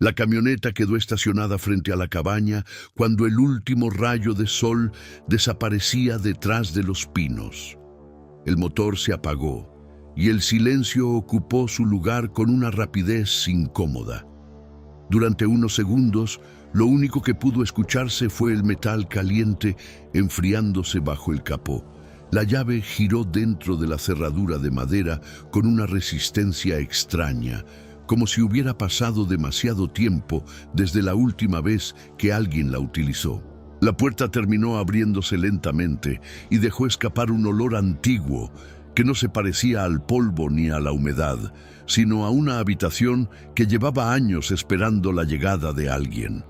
La camioneta quedó estacionada frente a la cabaña cuando el último rayo de sol desaparecía detrás de los pinos. El motor se apagó y el silencio ocupó su lugar con una rapidez incómoda. Durante unos segundos, lo único que pudo escucharse fue el metal caliente enfriándose bajo el capó. La llave giró dentro de la cerradura de madera con una resistencia extraña, como si hubiera pasado demasiado tiempo desde la última vez que alguien la utilizó. La puerta terminó abriéndose lentamente y dejó escapar un olor antiguo que no se parecía al polvo ni a la humedad, sino a una habitación que llevaba años esperando la llegada de alguien.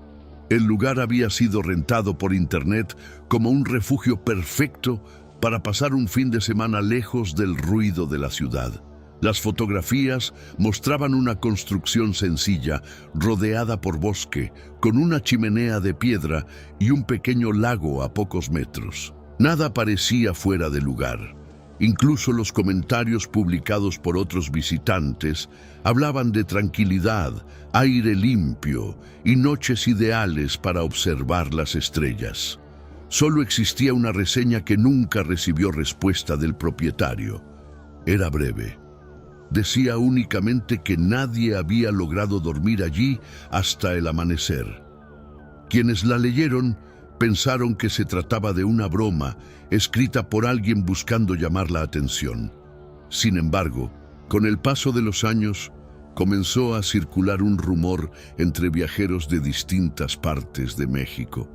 El lugar había sido rentado por internet como un refugio perfecto para pasar un fin de semana lejos del ruido de la ciudad. Las fotografías mostraban una construcción sencilla, rodeada por bosque, con una chimenea de piedra y un pequeño lago a pocos metros. Nada parecía fuera de lugar. Incluso los comentarios publicados por otros visitantes hablaban de tranquilidad, aire limpio y noches ideales para observar las estrellas. Solo existía una reseña que nunca recibió respuesta del propietario. Era breve. Decía únicamente que nadie había logrado dormir allí hasta el amanecer. Quienes la leyeron pensaron que se trataba de una broma escrita por alguien buscando llamar la atención. Sin embargo, con el paso de los años, comenzó a circular un rumor entre viajeros de distintas partes de México.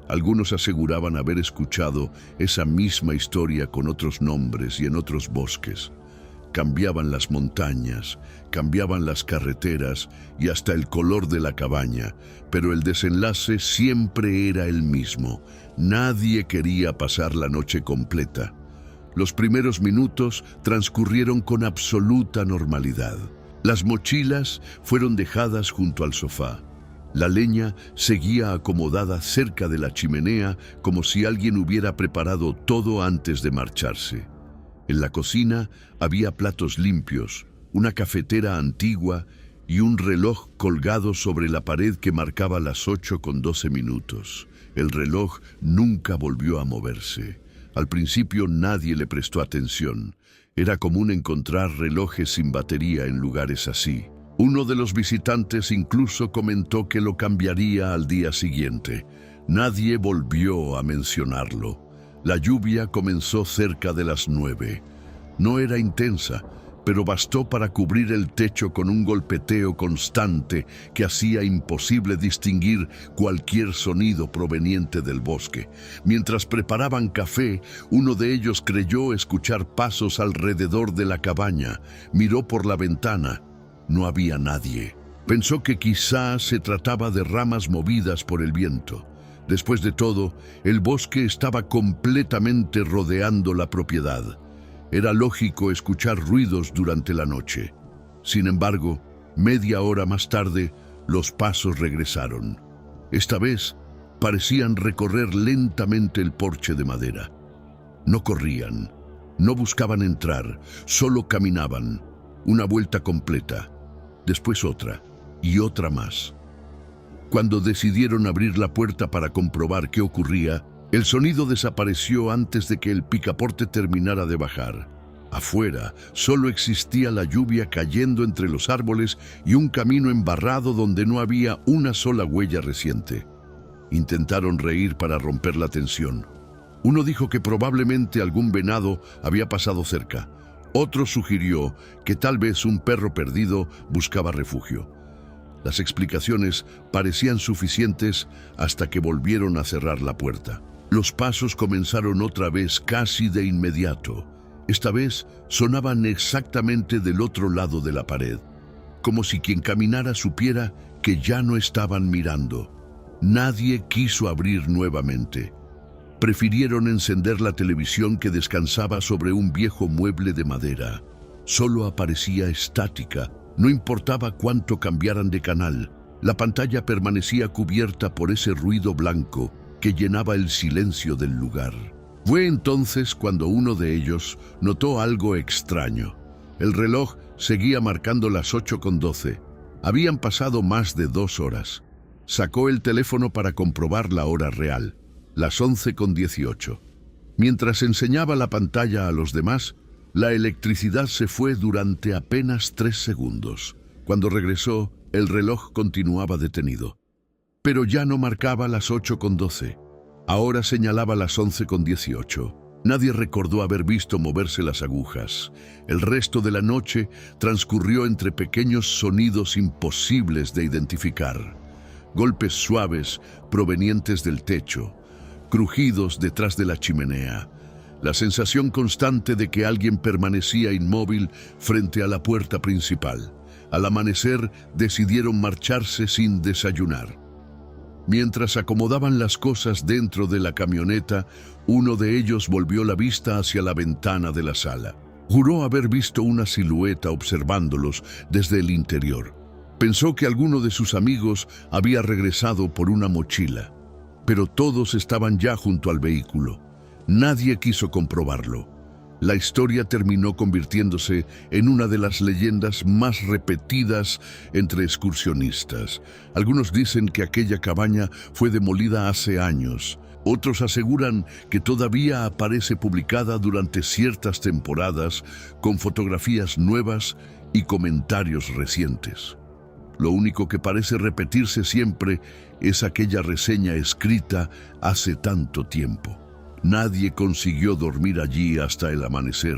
Algunos aseguraban haber escuchado esa misma historia con otros nombres y en otros bosques. Cambiaban las montañas, cambiaban las carreteras y hasta el color de la cabaña, pero el desenlace siempre era el mismo. Nadie quería pasar la noche completa. Los primeros minutos transcurrieron con absoluta normalidad. Las mochilas fueron dejadas junto al sofá. La leña seguía acomodada cerca de la chimenea como si alguien hubiera preparado todo antes de marcharse. En la cocina había platos limpios, una cafetera antigua y un reloj colgado sobre la pared que marcaba las 8:12. El reloj nunca volvió a moverse. Al principio nadie le prestó atención. Era común encontrar relojes sin batería en lugares así. Uno de los visitantes incluso comentó que lo cambiaría al día siguiente. Nadie volvió a mencionarlo. La lluvia comenzó cerca de las 9. No era intensa, pero bastó para cubrir el techo con un golpeteo constante que hacía imposible distinguir cualquier sonido proveniente del bosque. Mientras preparaban café, uno de ellos creyó escuchar pasos alrededor de la cabaña. Miró por la ventana. No había nadie. Pensó que quizás se trataba de ramas movidas por el viento. Después de todo, el bosque estaba completamente rodeando la propiedad. Era lógico escuchar ruidos durante la noche. Sin embargo, media hora más tarde, los pasos regresaron. Esta vez, parecían recorrer lentamente el porche de madera. No corrían, no buscaban entrar, solo caminaban. Una vuelta completa, después otra y otra más. Cuando decidieron abrir la puerta para comprobar qué ocurría, el sonido desapareció antes de que el picaporte terminara de bajar. Afuera solo existía la lluvia cayendo entre los árboles y un camino embarrado donde no había una sola huella reciente. Intentaron reír para romper la tensión. Uno dijo que probablemente algún venado había pasado cerca. Otro sugirió que tal vez un perro perdido buscaba refugio. Las explicaciones parecían suficientes hasta que volvieron a cerrar la puerta. Los pasos comenzaron otra vez casi de inmediato. Esta vez sonaban exactamente del otro lado de la pared, como si quien caminara supiera que ya no estaban mirando. Nadie quiso abrir nuevamente. Prefirieron encender la televisión que descansaba sobre un viejo mueble de madera. Solo aparecía estática. No importaba cuánto cambiaran de canal, la pantalla permanecía cubierta por ese ruido blanco que llenaba el silencio del lugar. Fue entonces cuando uno de ellos notó algo extraño. El reloj seguía marcando las 8:12. Habían pasado más de 2 horas. Sacó el teléfono para comprobar la hora real, las 11:18. Mientras enseñaba la pantalla a los demás, la electricidad se fue durante apenas 3 segundos. Cuando regresó, el reloj continuaba detenido. Pero ya no marcaba las 8:12. Ahora señalaba las 11:18. Nadie recordó haber visto moverse las agujas. El resto de la noche transcurrió entre pequeños sonidos imposibles de identificar. Golpes suaves provenientes del techo, crujidos detrás de la chimenea, la sensación constante de que alguien permanecía inmóvil frente a la puerta principal. Al amanecer decidieron marcharse sin desayunar. Mientras acomodaban las cosas dentro de la camioneta, uno de ellos volvió la vista hacia la ventana de la sala. Juró haber visto una silueta observándolos desde el interior. Pensó que alguno de sus amigos había regresado por una mochila, pero todos estaban ya junto al vehículo. Nadie quiso comprobarlo. La historia terminó convirtiéndose en una de las leyendas más repetidas entre excursionistas. Algunos dicen que aquella cabaña fue demolida hace años. Otros aseguran que todavía aparece publicada durante ciertas temporadas con fotografías nuevas y comentarios recientes. Lo único que parece repetirse siempre es aquella reseña escrita hace tanto tiempo. Nadie consiguió dormir allí hasta el amanecer.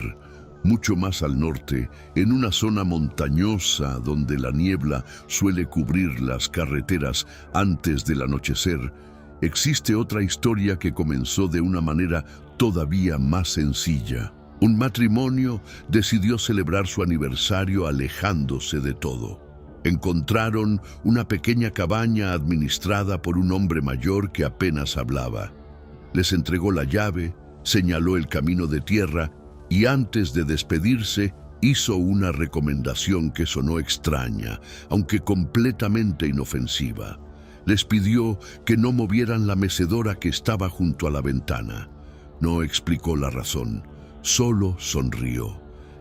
Mucho más al norte, en una zona montañosa donde la niebla suele cubrir las carreteras antes del anochecer, existe otra historia que comenzó de una manera todavía más sencilla. Un matrimonio decidió celebrar su aniversario alejándose de todo. Encontraron una pequeña cabaña administrada por un hombre mayor que apenas hablaba. Les entregó la llave, señaló el camino de tierra y antes de despedirse hizo una recomendación que sonó extraña, aunque completamente inofensiva. Les pidió que no movieran la mecedora que estaba junto a la ventana. No explicó la razón, solo sonrió.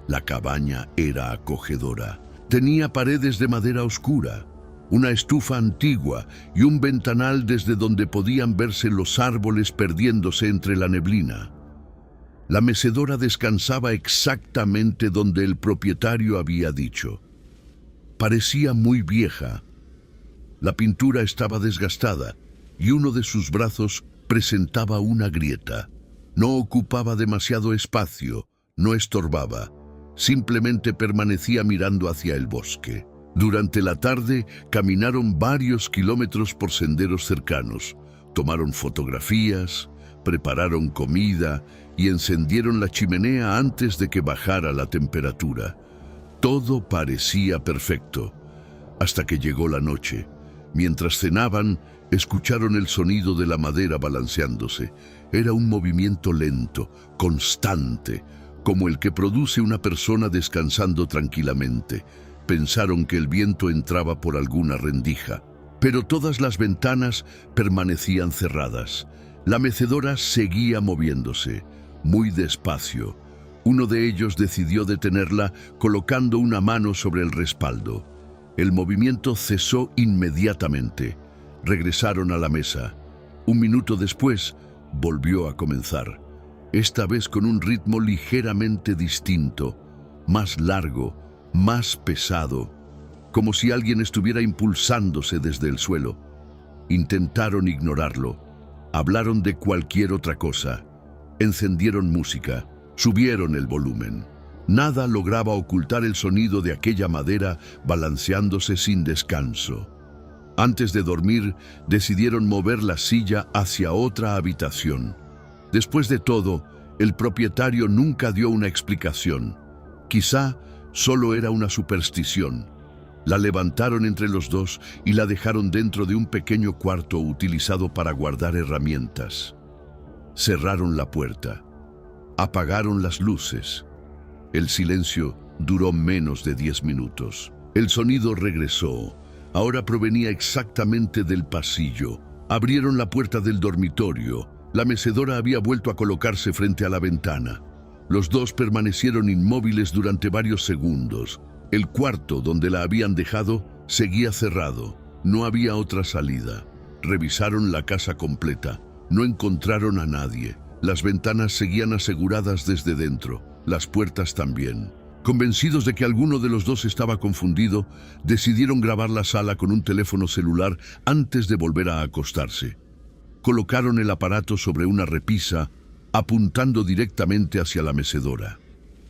La cabaña era acogedora. Tenía paredes de madera oscura, una estufa antigua y un ventanal desde donde podían verse los árboles perdiéndose entre la neblina. La mecedora descansaba exactamente donde el propietario había dicho. Parecía muy vieja. La pintura estaba desgastada y uno de sus brazos presentaba una grieta. No ocupaba demasiado espacio, no estorbaba, simplemente permanecía mirando hacia el bosque. Durante la tarde caminaron varios kilómetros por senderos cercanos, tomaron fotografías, prepararon comida y encendieron la chimenea antes de que bajara la temperatura. Todo parecía perfecto, hasta que llegó la noche. Mientras cenaban, escucharon el sonido de la madera balanceándose. Era un movimiento lento, constante, como el que produce una persona descansando tranquilamente. Pensaron que el viento entraba por alguna rendija, pero todas las ventanas permanecían cerradas. La mecedora seguía moviéndose, muy despacio. Uno de ellos decidió detenerla colocando una mano sobre el respaldo. El movimiento cesó inmediatamente. Regresaron a la mesa. Un minuto después, volvió a comenzar. Esta vez con un ritmo ligeramente distinto, más largo, más pesado, como si alguien estuviera impulsándose desde el suelo. Intentaron ignorarlo. Hablaron de cualquier otra cosa. Encendieron música. Subieron el volumen. Nada lograba ocultar el sonido de aquella madera balanceándose sin descanso. Antes de dormir, decidieron mover la silla hacia otra habitación. Después de todo, el propietario nunca dio una explicación. Quizá solo era una superstición. La levantaron entre los dos y la dejaron dentro de un pequeño cuarto utilizado para guardar herramientas. Cerraron la puerta. Apagaron las luces. El silencio duró menos de 10 minutos. El sonido regresó. Ahora provenía exactamente del pasillo. Abrieron la puerta del dormitorio. La mecedora había vuelto a colocarse frente a la ventana. Los dos permanecieron inmóviles durante varios segundos. El cuarto donde la habían dejado seguía cerrado. No había otra salida. Revisaron la casa completa. No encontraron a nadie. Las ventanas seguían aseguradas desde dentro. Las puertas también. Convencidos de que alguno de los dos estaba confundido, decidieron grabar la sala con un teléfono celular antes de volver a acostarse. Colocaron el aparato sobre una repisa, apuntando directamente hacia la mecedora.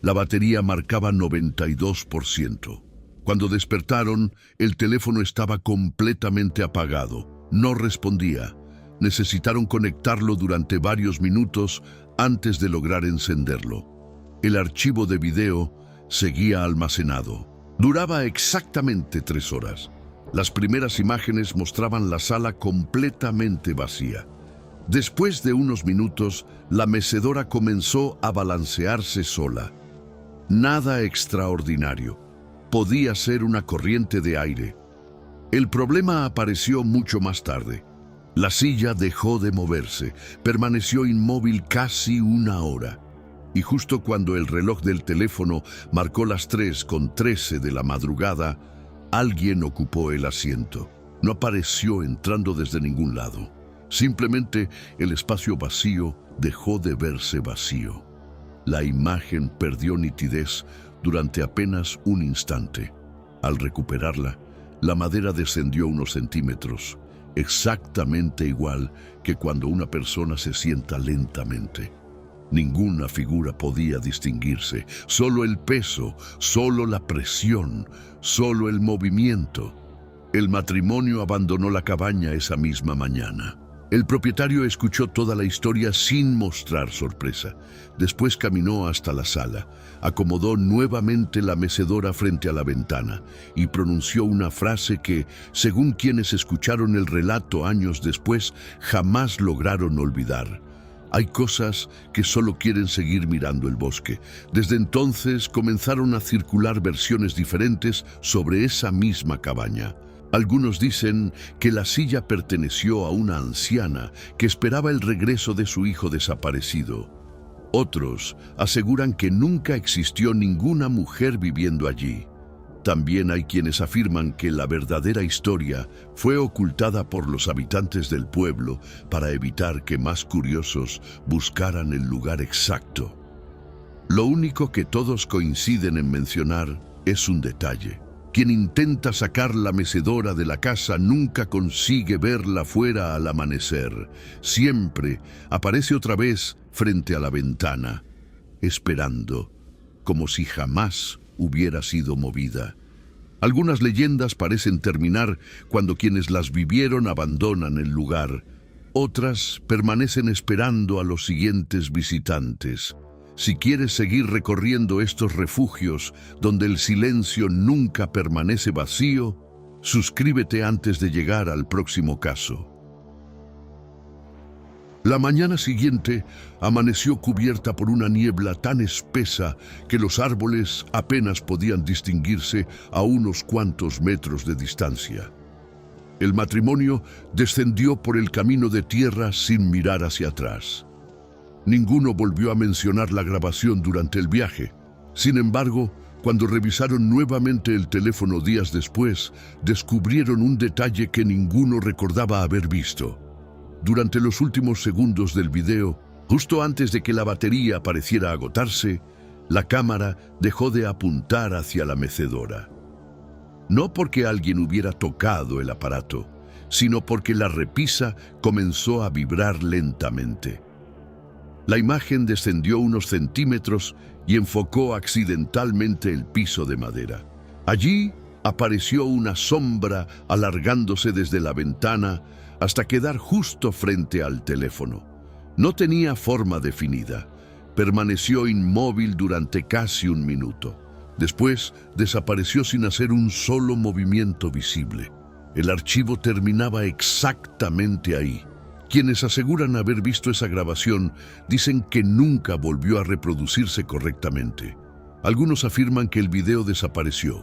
La batería marcaba 92%. Cuando despertaron, el teléfono estaba completamente apagado. No respondía. Necesitaron conectarlo durante varios minutos antes de lograr encenderlo. El archivo de video seguía almacenado. Duraba exactamente 3 horas. Las primeras imágenes mostraban la sala completamente vacía. Después de unos minutos, la mecedora comenzó a balancearse sola. Nada extraordinario. Podía ser una corriente de aire. El problema apareció mucho más tarde. La silla dejó de moverse, permaneció inmóvil casi 1 hora. Y justo cuando el reloj del teléfono marcó las 3:13 de la madrugada, alguien ocupó el asiento. No apareció entrando desde ningún lado. Simplemente el espacio vacío dejó de verse vacío. La imagen perdió nitidez durante apenas un instante. Al recuperarla, la madera descendió unos centímetros, exactamente igual que cuando una persona se sienta lentamente. Ninguna figura podía distinguirse, solo el peso, solo la presión, solo el movimiento. El matrimonio abandonó la cabaña esa misma mañana. El propietario escuchó toda la historia sin mostrar sorpresa. Después caminó hasta la sala, acomodó nuevamente la mecedora frente a la ventana y pronunció una frase que, según quienes escucharon el relato años después, jamás lograron olvidar. Hay cosas que solo quieren seguir mirando el bosque. Desde entonces comenzaron a circular versiones diferentes sobre esa misma cabaña. Algunos dicen que la silla perteneció a una anciana que esperaba el regreso de su hijo desaparecido. Otros aseguran que nunca existió ninguna mujer viviendo allí. También hay quienes afirman que la verdadera historia fue ocultada por los habitantes del pueblo para evitar que más curiosos buscaran el lugar exacto. Lo único que todos coinciden en mencionar es un detalle. Quien intenta sacar la mecedora de la casa nunca consigue verla fuera al amanecer. Siempre aparece otra vez frente a la ventana, esperando, como si jamás hubiera sido movida. Algunas leyendas parecen terminar cuando quienes las vivieron abandonan el lugar. Otras permanecen esperando a los siguientes visitantes. Si quieres seguir recorriendo estos refugios donde el silencio nunca permanece vacío, suscríbete antes de llegar al próximo caso. La mañana siguiente amaneció cubierta por una niebla tan espesa que los árboles apenas podían distinguirse a unos cuantos metros de distancia. El matrimonio descendió por el camino de tierra sin mirar hacia atrás. Ninguno volvió a mencionar la grabación durante el viaje. Sin embargo, cuando revisaron nuevamente el teléfono días después, descubrieron un detalle que ninguno recordaba haber visto. Durante los últimos segundos del video, justo antes de que la batería pareciera agotarse, la cámara dejó de apuntar hacia la mecedora. No porque alguien hubiera tocado el aparato, sino porque la repisa comenzó a vibrar lentamente. La imagen descendió unos centímetros y enfocó accidentalmente el piso de madera. Allí apareció una sombra alargándose desde la ventana hasta quedar justo frente al teléfono. No tenía forma definida. Permaneció inmóvil durante casi un minuto. Después desapareció sin hacer un solo movimiento visible. El archivo terminaba exactamente ahí. Quienes aseguran haber visto esa grabación dicen que nunca volvió a reproducirse correctamente. Algunos afirman que el video desapareció.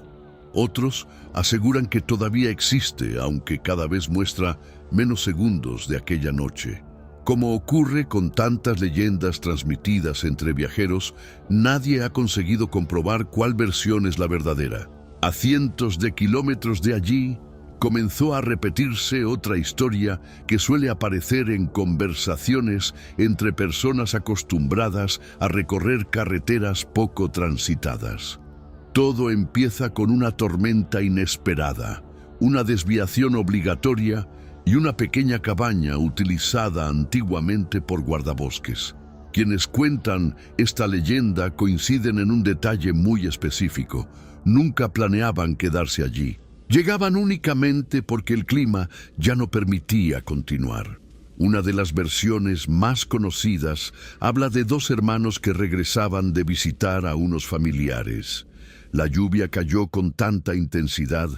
Otros aseguran que todavía existe, aunque cada vez muestra menos segundos de aquella noche. Como ocurre con tantas leyendas transmitidas entre viajeros, nadie ha conseguido comprobar cuál versión es la verdadera. A cientos de kilómetros de allí, comenzó a repetirse otra historia que suele aparecer en conversaciones entre personas acostumbradas a recorrer carreteras poco transitadas. Todo empieza con una tormenta inesperada, una desviación obligatoria y una pequeña cabaña utilizada antiguamente por guardabosques. Quienes cuentan esta leyenda coinciden en un detalle muy específico. Nunca planeaban quedarse allí. Llegaban únicamente porque el clima ya no permitía continuar. Una de las versiones más conocidas habla de dos hermanos que regresaban de visitar a unos familiares. La lluvia cayó con tanta intensidad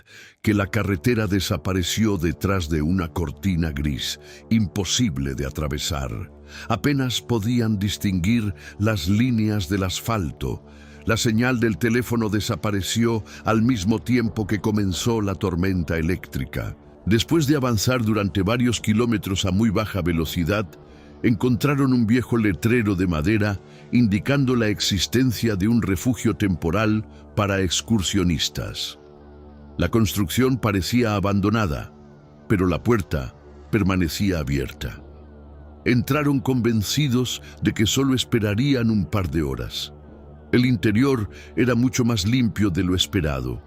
que la carretera desapareció detrás de una cortina gris, imposible de atravesar. Apenas podían distinguir las líneas del asfalto. La señal del teléfono desapareció al mismo tiempo que comenzó la tormenta eléctrica. Después de avanzar durante varios kilómetros a muy baja velocidad, encontraron un viejo letrero de madera indicando la existencia de un refugio temporal para excursionistas. La construcción parecía abandonada, pero la puerta permanecía abierta. Entraron convencidos de que solo esperarían un par de horas. El interior era mucho más limpio de lo esperado.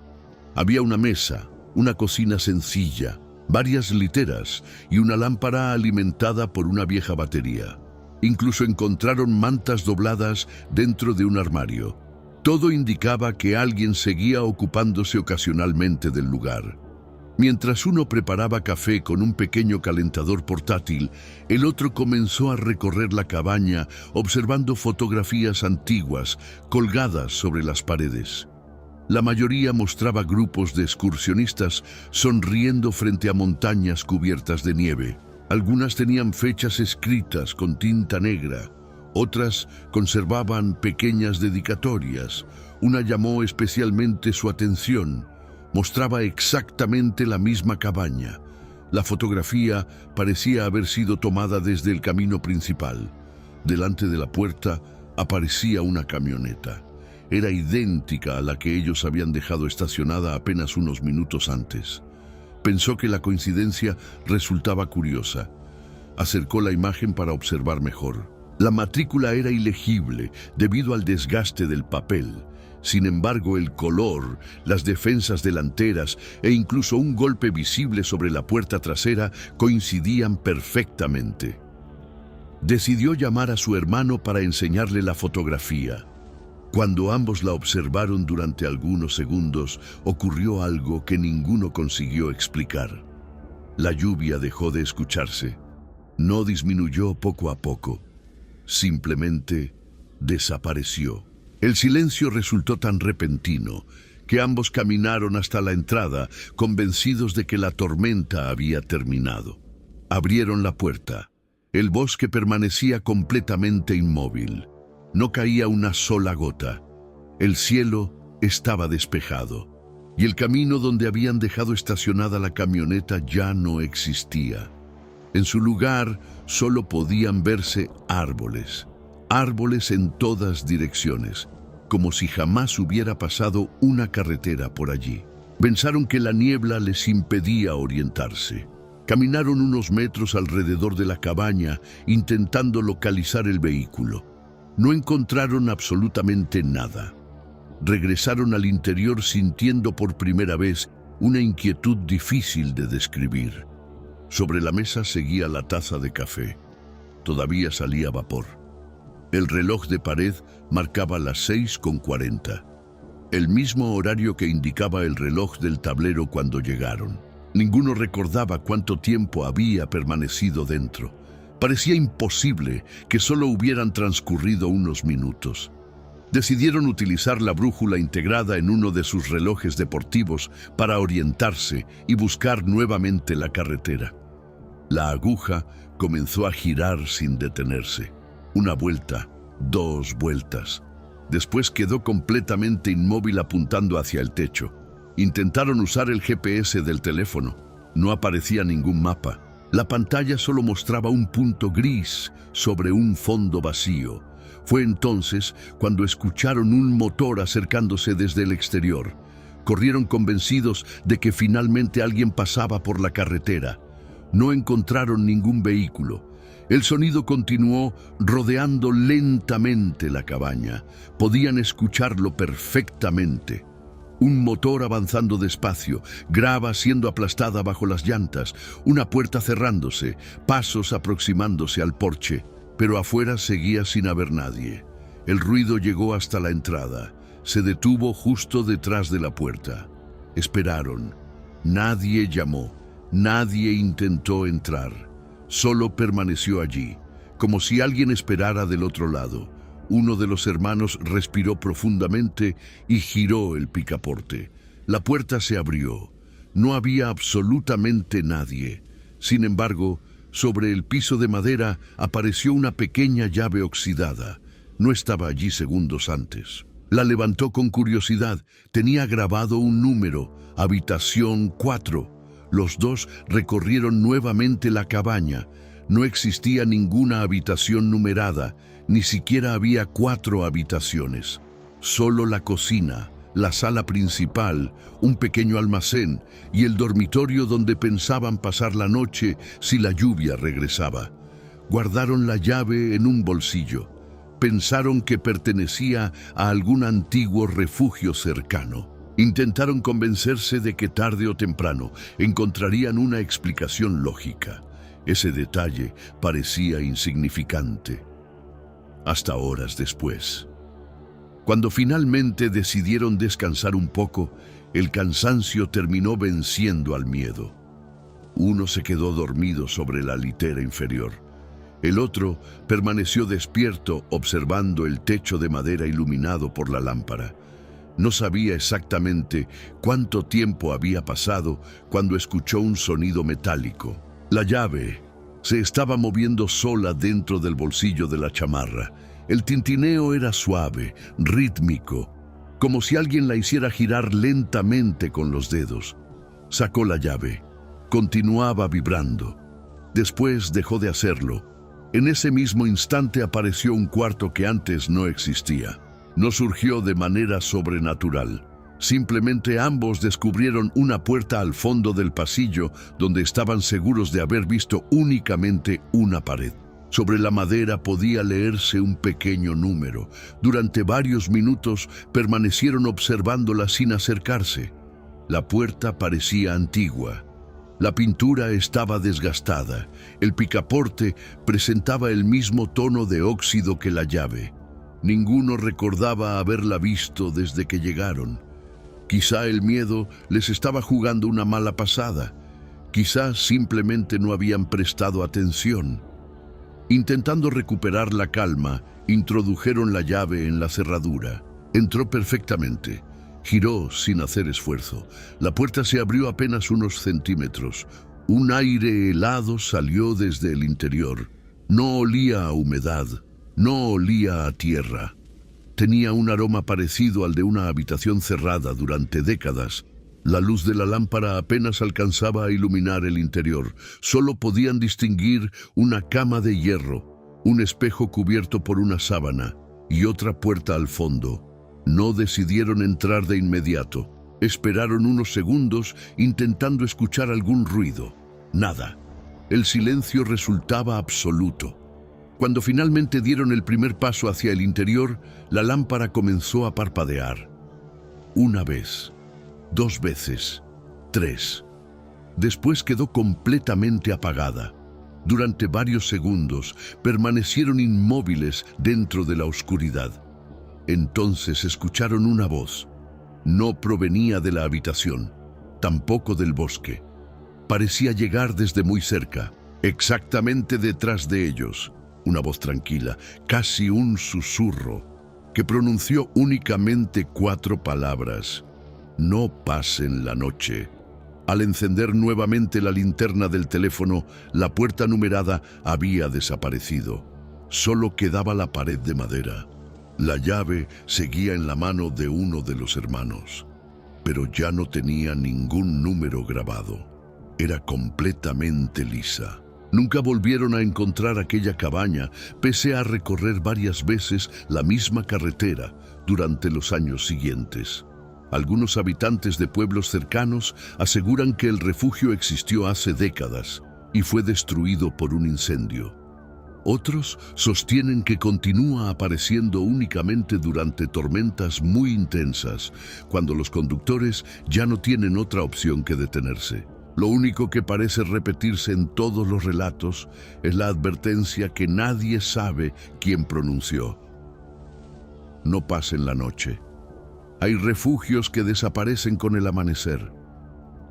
Había una mesa, una cocina sencilla, varias literas y una lámpara alimentada por una vieja batería. Incluso encontraron mantas dobladas dentro de un armario. Todo indicaba que alguien seguía ocupándose ocasionalmente del lugar. Mientras uno preparaba café con un pequeño calentador portátil, el otro comenzó a recorrer la cabaña observando fotografías antiguas colgadas sobre las paredes. La mayoría mostraba grupos de excursionistas sonriendo frente a montañas cubiertas de nieve. Algunas tenían fechas escritas con tinta negra, otras conservaban pequeñas dedicatorias. Una llamó especialmente su atención. Mostraba exactamente la misma cabaña. La fotografía parecía haber sido tomada desde el camino principal. Delante de la puerta aparecía una camioneta. Era idéntica a la que ellos habían dejado estacionada apenas unos minutos antes. Pensó que la coincidencia resultaba curiosa. Acercó la imagen para observar mejor. La matrícula era ilegible debido al desgaste del papel. Sin embargo, el color, las defensas delanteras e incluso un golpe visible sobre la puerta trasera coincidían perfectamente. Decidió llamar a su hermano para enseñarle la fotografía. Cuando ambos la observaron durante algunos segundos, ocurrió algo que ninguno consiguió explicar. La lluvia dejó de escucharse. No disminuyó poco a poco. Simplemente desapareció. El silencio resultó tan repentino que ambos caminaron hasta la entrada, convencidos de que la tormenta había terminado. Abrieron la puerta. El bosque permanecía completamente inmóvil. No caía una sola gota. El cielo estaba despejado, y el camino donde habían dejado estacionada la camioneta ya no existía. En su lugar solo podían verse árboles. Árboles en todas direcciones, como si jamás hubiera pasado una carretera por allí. Pensaron que la niebla les impedía orientarse. Caminaron unos metros alrededor de la cabaña, intentando localizar el vehículo. No encontraron absolutamente nada. Regresaron al interior sintiendo por primera vez una inquietud difícil de describir. Sobre la mesa seguía la taza de café. Todavía salía vapor. El reloj de pared marcaba las 6:40, el mismo horario que indicaba el reloj del tablero cuando llegaron. Ninguno recordaba cuánto tiempo había permanecido dentro. Parecía imposible que solo hubieran transcurrido unos minutos. Decidieron utilizar la brújula integrada en uno de sus relojes deportivos para orientarse y buscar nuevamente la carretera. La aguja comenzó a girar sin detenerse. Una vuelta, 2 vueltas. Después quedó completamente inmóvil apuntando hacia el techo. Intentaron usar el GPS del teléfono. No aparecía ningún mapa. La pantalla solo mostraba un punto gris sobre un fondo vacío. Fue entonces cuando escucharon un motor acercándose desde el exterior. Corrieron convencidos de que finalmente alguien pasaba por la carretera. No encontraron ningún vehículo. El sonido continuó rodeando lentamente la cabaña. Podían escucharlo perfectamente. Un motor avanzando despacio, grava siendo aplastada bajo las llantas, una puerta cerrándose, pasos aproximándose al porche, pero afuera seguía sin haber nadie. El ruido llegó hasta la entrada. Se detuvo justo detrás de la puerta. Esperaron. Nadie llamó. Nadie intentó entrar. Solo permaneció allí, como si alguien esperara del otro lado. Uno de los hermanos respiró profundamente y giró el picaporte. La puerta se abrió. No había absolutamente nadie. Sin embargo, sobre el piso de madera apareció una pequeña llave oxidada. No estaba allí segundos antes. La levantó con curiosidad. Tenía grabado un número, habitación 4. Los dos recorrieron nuevamente la cabaña. No existía ninguna habitación numerada, ni siquiera había 4 habitaciones. Solo la cocina, la sala principal, un pequeño almacén y el dormitorio donde pensaban pasar la noche si la lluvia regresaba. Guardaron la llave en un bolsillo. Pensaron que pertenecía a algún antiguo refugio cercano. Intentaron convencerse de que tarde o temprano encontrarían una explicación lógica. Ese detalle parecía insignificante. Hasta horas después. Cuando finalmente decidieron descansar un poco, el cansancio terminó venciendo al miedo. Uno se quedó dormido sobre la litera inferior. El otro permaneció despierto observando el techo de madera iluminado por la lámpara. No sabía exactamente cuánto tiempo había pasado cuando escuchó un sonido metálico. La llave se estaba moviendo sola dentro del bolsillo de la chamarra. El tintineo era suave, rítmico, como si alguien la hiciera girar lentamente con los dedos. Sacó la llave. Continuaba vibrando. Después dejó de hacerlo. En ese mismo instante apareció un cuarto que antes no existía. No surgió de manera sobrenatural. Simplemente ambos descubrieron una puerta al fondo del pasillo donde estaban seguros de haber visto únicamente una pared. Sobre la madera podía leerse un pequeño número. Durante varios minutos permanecieron observándola sin acercarse. La puerta parecía antigua. La pintura estaba desgastada. El picaporte presentaba el mismo tono de óxido que la llave. Ninguno recordaba haberla visto desde que llegaron. Quizá el miedo les estaba jugando una mala pasada. Quizá simplemente no habían prestado atención. Intentando recuperar la calma, introdujeron la llave en la cerradura. Entró perfectamente. Giró sin hacer esfuerzo. La puerta se abrió apenas unos centímetros. Un aire helado salió desde el interior. No olía a humedad. No olía a tierra. Tenía un aroma parecido al de una habitación cerrada durante décadas. La luz de la lámpara apenas alcanzaba a iluminar el interior. Solo podían distinguir una cama de hierro, un espejo cubierto por una sábana y otra puerta al fondo. No decidieron entrar de inmediato. Esperaron unos segundos intentando escuchar algún ruido. Nada. El silencio resultaba absoluto. Cuando finalmente dieron el primer paso hacia el interior, la lámpara comenzó a parpadear. Una vez, 2 veces, 3. Después quedó completamente apagada. Durante varios segundos permanecieron inmóviles dentro de la oscuridad. Entonces escucharon una voz. No provenía de la habitación, tampoco del bosque. Parecía llegar desde muy cerca, exactamente detrás de ellos. Una voz tranquila, casi un susurro, que pronunció únicamente 4 palabras. No pasen la noche. Al encender nuevamente la linterna del teléfono, la puerta numerada había desaparecido. Solo quedaba la pared de madera. La llave seguía en la mano de uno de los hermanos, pero ya no tenía ningún número grabado. Era completamente lisa. Nunca volvieron a encontrar aquella cabaña, pese a recorrer varias veces la misma carretera durante los años siguientes. Algunos habitantes de pueblos cercanos aseguran que el refugio existió hace décadas y fue destruido por un incendio. Otros sostienen que continúa apareciendo únicamente durante tormentas muy intensas, cuando los conductores ya no tienen otra opción que detenerse. Lo único que parece repetirse en todos los relatos es la advertencia que nadie sabe quién pronunció. No pasen la noche. Hay refugios que desaparecen con el amanecer.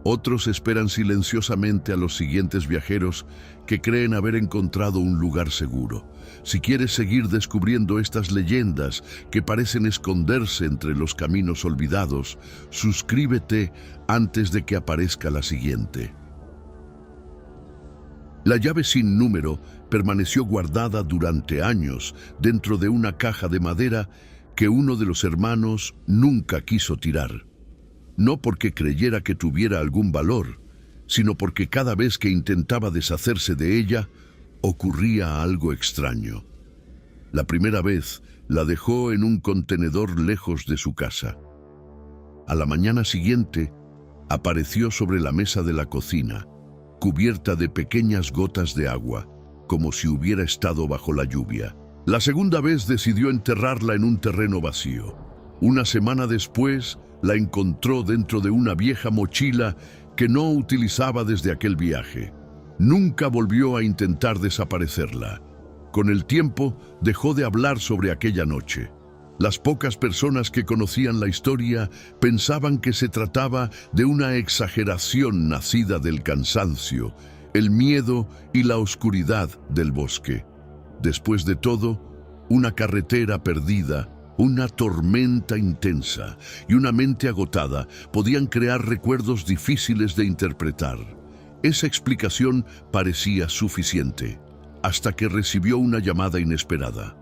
Otros esperan silenciosamente a los siguientes viajeros que creen haber encontrado un lugar seguro. Si quieres seguir descubriendo estas leyendas que parecen esconderse entre los caminos olvidados, suscríbete antes de que aparezca la siguiente. La llave sin número permaneció guardada durante años dentro de una caja de madera que uno de los hermanos nunca quiso tirar. No porque creyera que tuviera algún valor, sino porque cada vez que intentaba deshacerse de ella, ocurría algo extraño. La primera vez la dejó en un contenedor lejos de su casa. A la mañana siguiente, apareció sobre la mesa de la cocina, cubierta de pequeñas gotas de agua, como si hubiera estado bajo la lluvia. La segunda vez decidió enterrarla en un terreno vacío. Una semana después, la encontró dentro de una vieja mochila que no utilizaba desde aquel viaje. Nunca volvió a intentar desaparecerla. Con el tiempo, dejó de hablar sobre aquella noche. Las pocas personas que conocían la historia pensaban que se trataba de una exageración nacida del cansancio, el miedo y la oscuridad del bosque. Después de todo, una carretera perdida, una tormenta intensa y una mente agotada podían crear recuerdos difíciles de interpretar. Esa explicación parecía suficiente, hasta que recibió una llamada inesperada.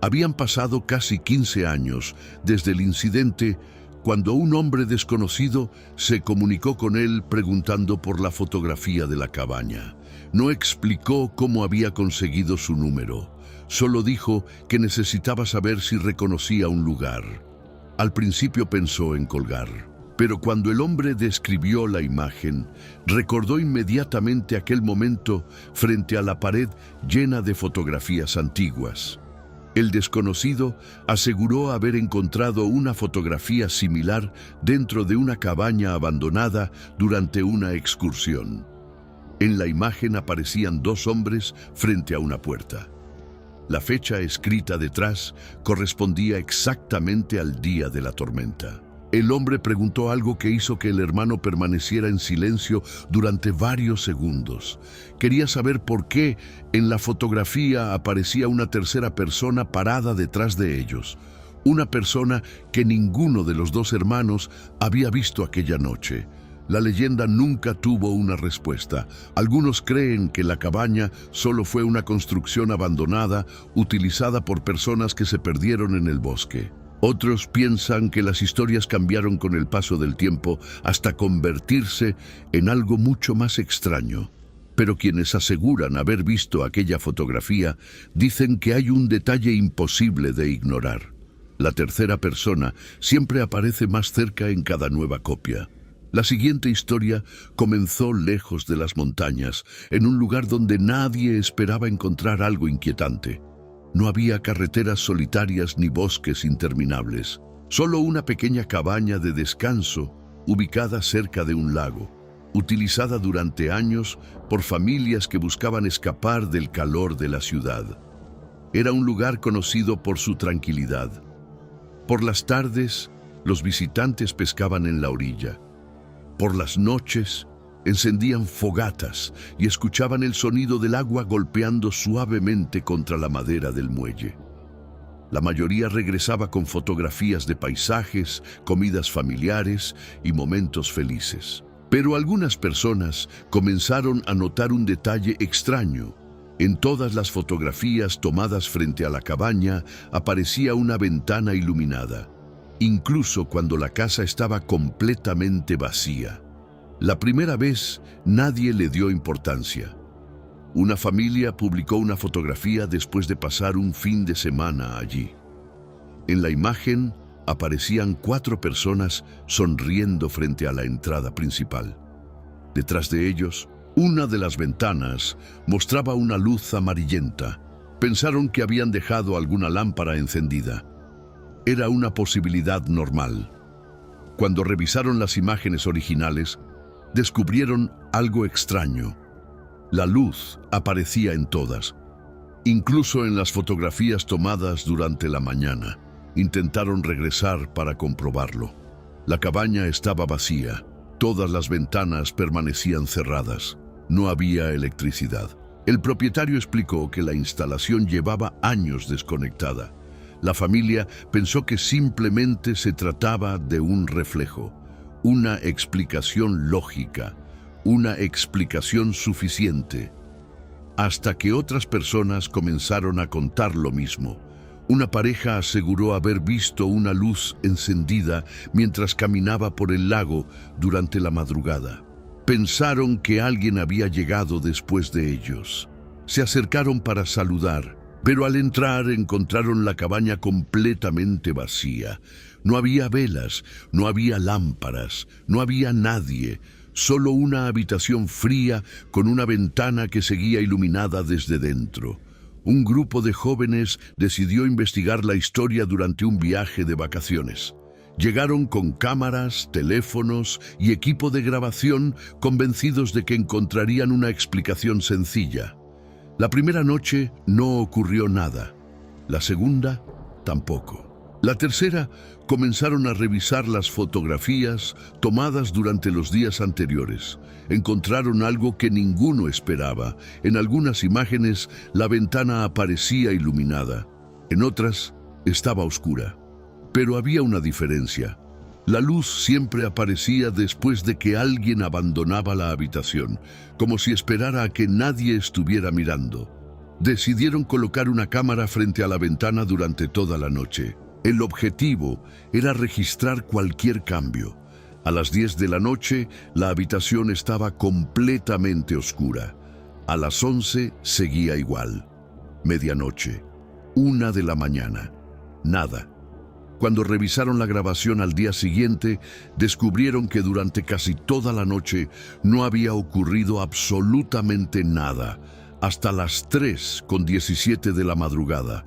Habían pasado casi 15 años desde el incidente cuando un hombre desconocido se comunicó con él preguntando por la fotografía de la cabaña. No explicó cómo había conseguido su número. Solo dijo que necesitaba saber si reconocía un lugar. Al principio pensó en colgar, pero cuando el hombre describió la imagen, recordó inmediatamente aquel momento frente a la pared llena de fotografías antiguas. El desconocido aseguró haber encontrado una fotografía similar dentro de una cabaña abandonada durante una excursión. En la imagen aparecían dos hombres frente a una puerta. La fecha escrita detrás correspondía exactamente al día de la tormenta. El hombre preguntó algo que hizo que el hermano permaneciera en silencio durante varios segundos. Quería saber por qué en la fotografía aparecía una tercera persona parada detrás de ellos. Una persona que ninguno de los dos hermanos había visto aquella noche. La leyenda nunca tuvo una respuesta. Algunos creen que la cabaña solo fue una construcción abandonada utilizada por personas que se perdieron en el bosque. Otros piensan que las historias cambiaron con el paso del tiempo hasta convertirse en algo mucho más extraño. Pero quienes aseguran haber visto aquella fotografía dicen que hay un detalle imposible de ignorar. La tercera persona siempre aparece más cerca en cada nueva copia. La siguiente historia comenzó lejos de las montañas, en un lugar donde nadie esperaba encontrar algo inquietante. No había carreteras solitarias ni bosques interminables, solo una pequeña cabaña de descanso ubicada cerca de un lago, utilizada durante años por familias que buscaban escapar del calor de la ciudad. Era un lugar conocido por su tranquilidad. Por las tardes, los visitantes pescaban en la orilla. Por las noches, encendían fogatas y escuchaban el sonido del agua golpeando suavemente contra la madera del muelle. La mayoría regresaba con fotografías de paisajes, comidas familiares y momentos felices. Pero algunas personas comenzaron a notar un detalle extraño. En todas las fotografías tomadas frente a la cabaña aparecía una ventana iluminada, incluso cuando la casa estaba completamente vacía. La primera vez nadie le dio importancia. Una familia publicó una fotografía después de pasar un fin de semana allí. En la imagen aparecían 4 personas sonriendo frente a la entrada principal. Detrás de ellos, una de las ventanas mostraba una luz amarillenta. Pensaron que habían dejado alguna lámpara encendida. Era una posibilidad normal. Cuando revisaron las imágenes originales, descubrieron algo extraño. La luz aparecía en todas, incluso en las fotografías tomadas durante la mañana. Intentaron regresar para comprobarlo. La cabaña estaba vacía. Todas las ventanas permanecían cerradas. No había electricidad. El propietario explicó que la instalación llevaba años desconectada. La familia pensó que simplemente se trataba de un reflejo, una explicación lógica, una explicación suficiente. Hasta que otras personas comenzaron a contar lo mismo. Una pareja aseguró haber visto una luz encendida mientras caminaba por el lago durante la madrugada. Pensaron que alguien había llegado después de ellos. Se acercaron para saludar, pero al entrar encontraron la cabaña completamente vacía. No había velas, no había lámparas, no había nadie, solo una habitación fría con una ventana que seguía iluminada desde dentro. Un grupo de jóvenes decidió investigar la historia durante un viaje de vacaciones. Llegaron con cámaras, teléfonos y equipo de grabación, convencidos de que encontrarían una explicación sencilla. La primera noche no ocurrió nada. La segunda, tampoco. La tercera, comenzaron a revisar las fotografías tomadas durante los días anteriores. Encontraron algo que ninguno esperaba. En algunas imágenes, la ventana aparecía iluminada. En otras, estaba oscura. Pero había una diferencia. La luz siempre aparecía después de que alguien abandonaba la habitación, como si esperara a que nadie estuviera mirando. Decidieron colocar una cámara frente a la ventana durante toda la noche. El objetivo era registrar cualquier cambio. A las 10 de la noche, la habitación estaba completamente oscura. A las 11 seguía igual. Medianoche, 1 de la mañana. Nada. Cuando revisaron la grabación al día siguiente, descubrieron que durante casi toda la noche no había ocurrido absolutamente nada, hasta las 3:17 de la madrugada.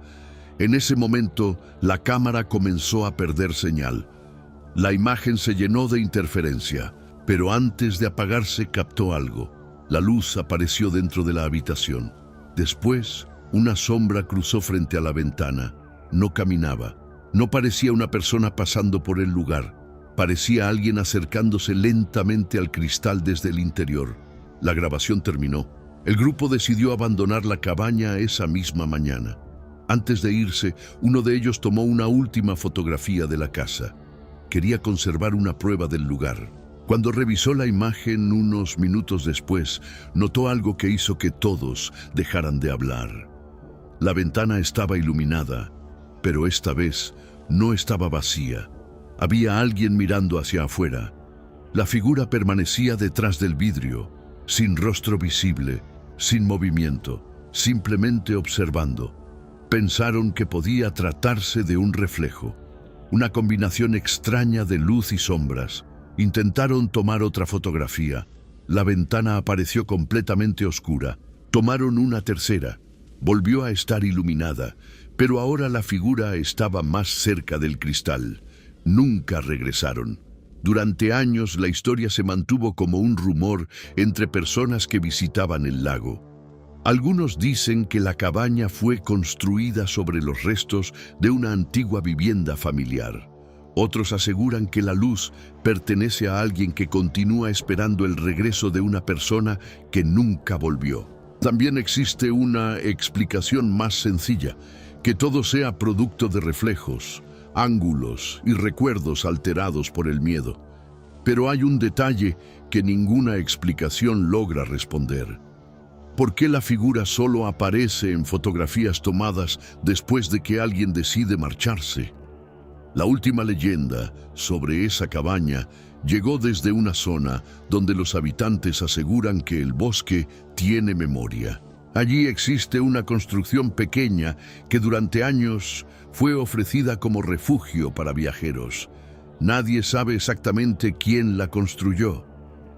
En ese momento, la cámara comenzó a perder señal. La imagen se llenó de interferencia, pero antes de apagarse captó algo. La luz apareció dentro de la habitación. Después, una sombra cruzó frente a la ventana. No caminaba. No parecía una persona pasando por el lugar. Parecía alguien acercándose lentamente al cristal desde el interior. La grabación terminó. El grupo decidió abandonar la cabaña esa misma mañana. Antes de irse, uno de ellos tomó una última fotografía de la casa. Quería conservar una prueba del lugar. Cuando revisó la imagen unos minutos después, notó algo que hizo que todos dejaran de hablar. La ventana estaba iluminada, pero esta vez no estaba vacía. Había alguien mirando hacia afuera. La figura permanecía detrás del vidrio, sin rostro visible, sin movimiento, simplemente observando. Pensaron que podía tratarse de un reflejo, una combinación extraña de luz y sombras. Intentaron tomar otra fotografía. La ventana apareció completamente oscura. Tomaron una tercera. Volvió a estar iluminada, pero ahora la figura estaba más cerca del cristal. Nunca regresaron. Durante años la historia se mantuvo como un rumor entre personas que visitaban el lago. Algunos dicen que la cabaña fue construida sobre los restos de una antigua vivienda familiar. Otros aseguran que la luz pertenece a alguien que continúa esperando el regreso de una persona que nunca volvió. También existe una explicación más sencilla, que todo sea producto de reflejos, ángulos y recuerdos alterados por el miedo. Pero hay un detalle que ninguna explicación logra responder. ¿Por qué la figura solo aparece en fotografías tomadas después de que alguien decide marcharse? La última leyenda sobre esa cabaña llegó desde una zona donde los habitantes aseguran que el bosque tiene memoria. Allí existe una construcción pequeña que durante años fue ofrecida como refugio para viajeros. Nadie sabe exactamente quién la construyó.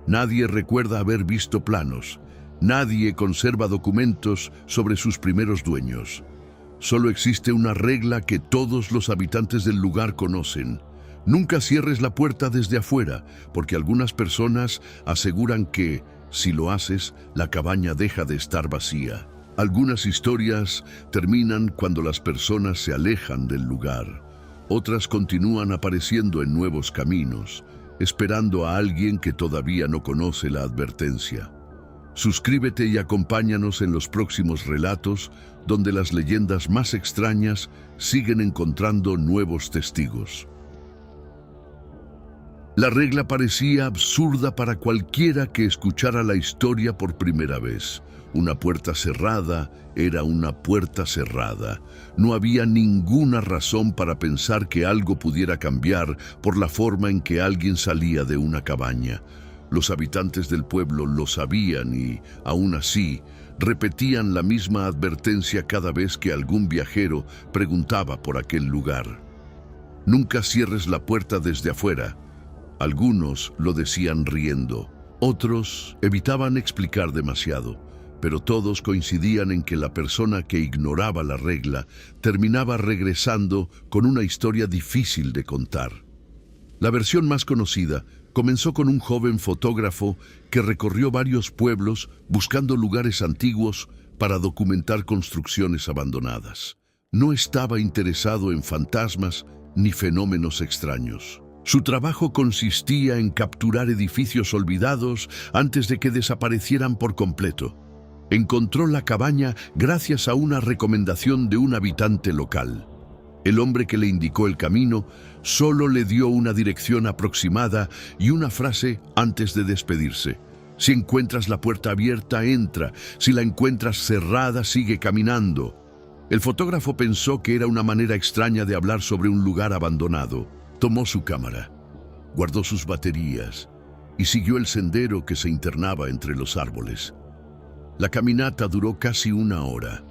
Nadie recuerda haber visto planos. Nadie conserva documentos sobre sus primeros dueños. Solo existe una regla que todos los habitantes del lugar conocen. Nunca cierres la puerta desde afuera, porque algunas personas aseguran que, si lo haces, la cabaña deja de estar vacía. Algunas historias terminan cuando las personas se alejan del lugar. Otras continúan apareciendo en nuevos caminos, esperando a alguien que todavía no conoce la advertencia. Suscríbete y acompáñanos en los próximos relatos, donde las leyendas más extrañas siguen encontrando nuevos testigos. La regla parecía absurda para cualquiera que escuchara la historia por primera vez. Una puerta cerrada era una puerta cerrada. No había ninguna razón para pensar que algo pudiera cambiar por la forma en que alguien salía de una cabaña. Los habitantes del pueblo lo sabían y, aún así, repetían la misma advertencia cada vez que algún viajero preguntaba por aquel lugar. Nunca cierres la puerta desde afuera. Algunos lo decían riendo, otros evitaban explicar demasiado, pero todos coincidían en que la persona que ignoraba la regla terminaba regresando con una historia difícil de contar. La versión más conocida comenzó con un joven fotógrafo que recorrió varios pueblos buscando lugares antiguos para documentar construcciones abandonadas. No estaba interesado en fantasmas ni fenómenos extraños. Su trabajo consistía en capturar edificios olvidados antes de que desaparecieran por completo. Encontró la cabaña gracias a una recomendación de un habitante local. El hombre que le indicó el camino solo le dio una dirección aproximada y una frase antes de despedirse. Si encuentras la puerta abierta, entra. Si la encuentras cerrada, sigue caminando. El fotógrafo pensó que era una manera extraña de hablar sobre un lugar abandonado. Tomó su cámara, guardó sus baterías y siguió el sendero que se internaba entre los árboles. La caminata duró casi 1 hora.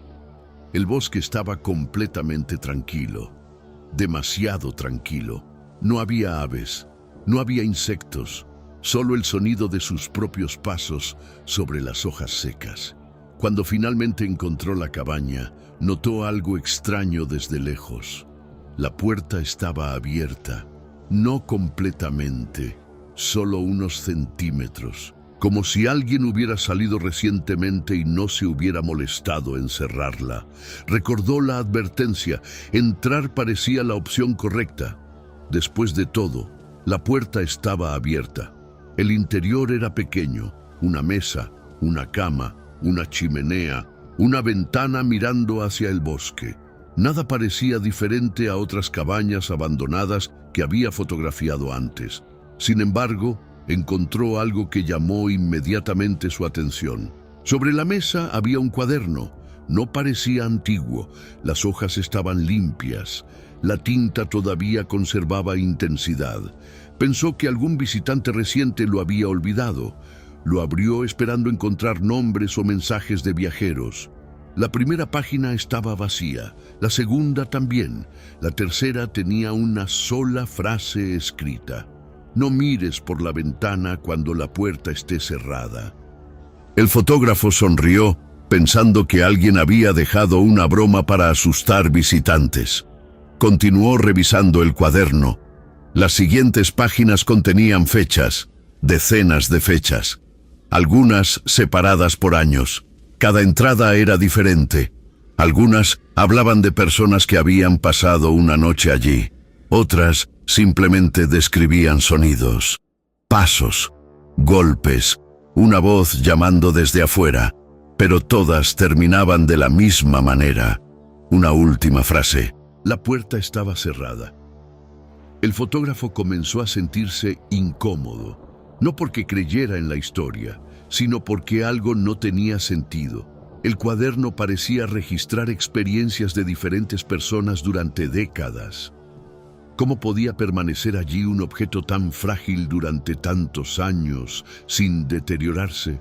El bosque estaba completamente tranquilo, demasiado tranquilo. No había aves, no había insectos, solo el sonido de sus propios pasos sobre las hojas secas. Cuando finalmente encontró la cabaña, notó algo extraño desde lejos. La puerta estaba abierta, no completamente, solo unos centímetros, como si alguien hubiera salido recientemente y no se hubiera molestado en cerrarla. Recordó la advertencia, entrar parecía la opción correcta. Después de todo, la puerta estaba abierta. El interior era pequeño, una mesa, una cama, una chimenea, una ventana mirando hacia el bosque. Nada parecía diferente a otras cabañas abandonadas que había fotografiado antes. Sin embargo, encontró algo que llamó inmediatamente su atención. Sobre la mesa había un cuaderno. No parecía antiguo. Las hojas estaban limpias. La tinta todavía conservaba intensidad. Pensó que algún visitante reciente lo había olvidado. Lo abrió esperando encontrar nombres o mensajes de viajeros. La primera página estaba vacía, la segunda también. La tercera tenía una sola frase escrita: no mires por la ventana cuando la puerta esté cerrada. El fotógrafo sonrió, pensando que alguien había dejado una broma para asustar visitantes. Continuó revisando el cuaderno. Las siguientes páginas contenían fechas, decenas de fechas, algunas separadas por años. Cada entrada era diferente. Algunas hablaban de personas que habían pasado una noche allí. Otras simplemente describían sonidos, pasos, golpes, una voz llamando desde afuera. Pero todas terminaban de la misma manera. Una última frase: la puerta estaba cerrada. El fotógrafo comenzó a sentirse incómodo, no porque creyera en la historia, sino porque algo no tenía sentido. El cuaderno parecía registrar experiencias de diferentes personas durante décadas. ¿Cómo podía permanecer allí un objeto tan frágil durante tantos años sin deteriorarse?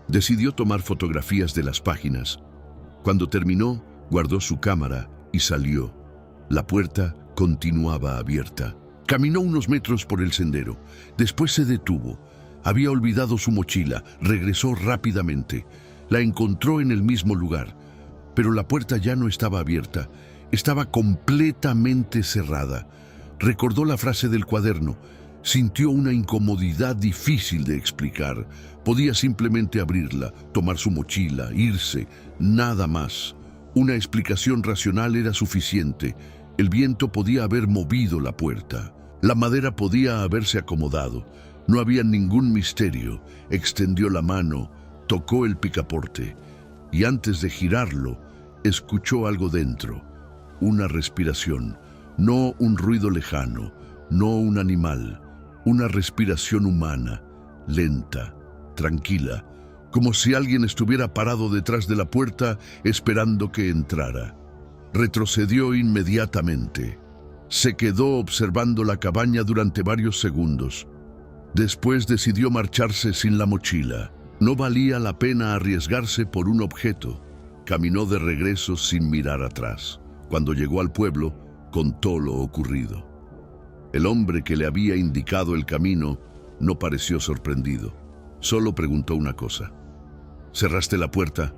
Decidió tomar fotografías de las páginas. Cuando terminó, guardó su cámara y salió. La puerta continuaba abierta. Caminó unos metros por el sendero. Después se detuvo. Había olvidado su mochila. Regresó rápidamente. La encontró en el mismo lugar, pero la puerta ya no estaba abierta. Estaba completamente cerrada. Recordó la frase del cuaderno. Sintió una incomodidad difícil de explicar. Podía simplemente abrirla, tomar su mochila, irse, nada más. Una explicación racional era suficiente. El viento podía haber movido la puerta. La madera podía haberse acomodado. No había ningún misterio. Extendió la mano, tocó el picaporte y antes de girarlo, escuchó algo dentro. Una respiración, no un ruido lejano, no un animal. Una respiración humana, lenta, tranquila, como si alguien estuviera parado detrás de la puerta esperando que entrara. Retrocedió inmediatamente. Se quedó observando la cabaña durante varios segundos. Después decidió marcharse sin la mochila. No valía la pena arriesgarse por un objeto. Caminó de regreso sin mirar atrás. Cuando llegó al pueblo, contó lo ocurrido. El hombre que le había indicado el camino no pareció sorprendido. Solo preguntó una cosa. ¿Cerraste la puerta?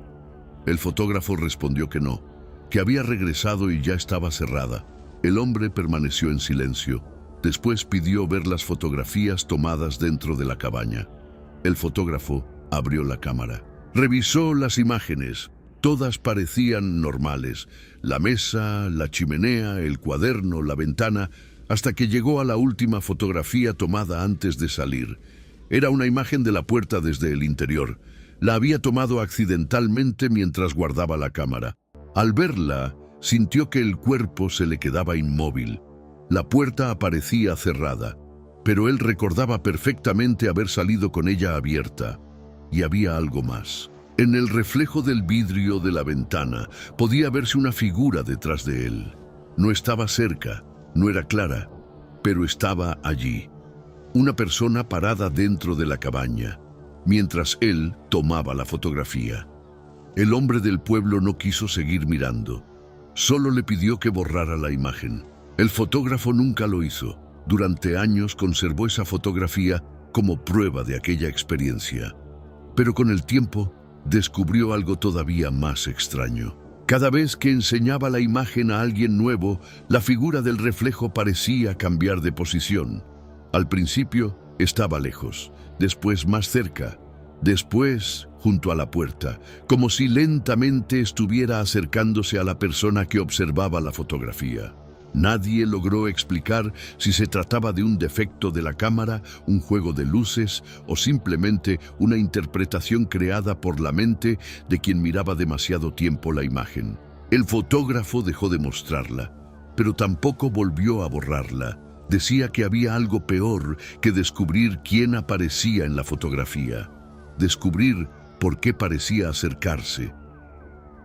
El fotógrafo respondió que no, que había regresado y ya estaba cerrada. El hombre permaneció en silencio. Después pidió ver las fotografías tomadas dentro de la cabaña. El fotógrafo abrió la cámara. Revisó las imágenes. Todas parecían normales. La mesa, la chimenea, el cuaderno, la ventana, hasta que llegó a la última fotografía tomada antes de salir. Era una imagen de la puerta desde el interior. La había tomado accidentalmente mientras guardaba la cámara. Al verla, sintió que el cuerpo se le quedaba inmóvil. La puerta aparecía cerrada, pero él recordaba perfectamente haber salido con ella abierta. Y había algo más. En el reflejo del vidrio de la ventana podía verse una figura detrás de él. No estaba cerca, no era clara, pero estaba allí. Una persona parada dentro de la cabaña, mientras él tomaba la fotografía. El hombre del pueblo no quiso seguir mirando. Solo le pidió que borrara la imagen. El fotógrafo nunca lo hizo. Durante años conservó esa fotografía como prueba de aquella experiencia. Pero con el tiempo, descubrió algo todavía más extraño. Cada vez que enseñaba la imagen a alguien nuevo, la figura del reflejo parecía cambiar de posición. Al principio estaba lejos, después más cerca, después junto a la puerta, como si lentamente estuviera acercándose a la persona que observaba la fotografía. Nadie logró explicar si se trataba de un defecto de la cámara, un juego de luces o simplemente una interpretación creada por la mente de quien miraba demasiado tiempo la imagen. El fotógrafo dejó de mostrarla, pero tampoco volvió a borrarla. Decía que había algo peor que descubrir quién aparecía en la fotografía. Descubrir por qué parecía acercarse.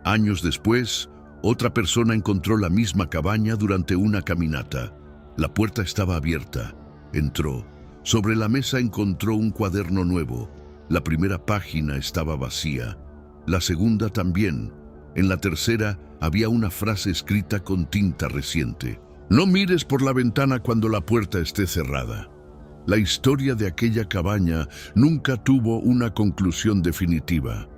Años después, otra persona encontró la misma cabaña durante una caminata. La puerta estaba abierta. Entró. Sobre la mesa encontró un cuaderno nuevo. La primera página estaba vacía. La segunda también. En la tercera había una frase escrita con tinta reciente. No mires por la ventana cuando la puerta esté cerrada. La historia de aquella cabaña nunca tuvo una conclusión definitiva.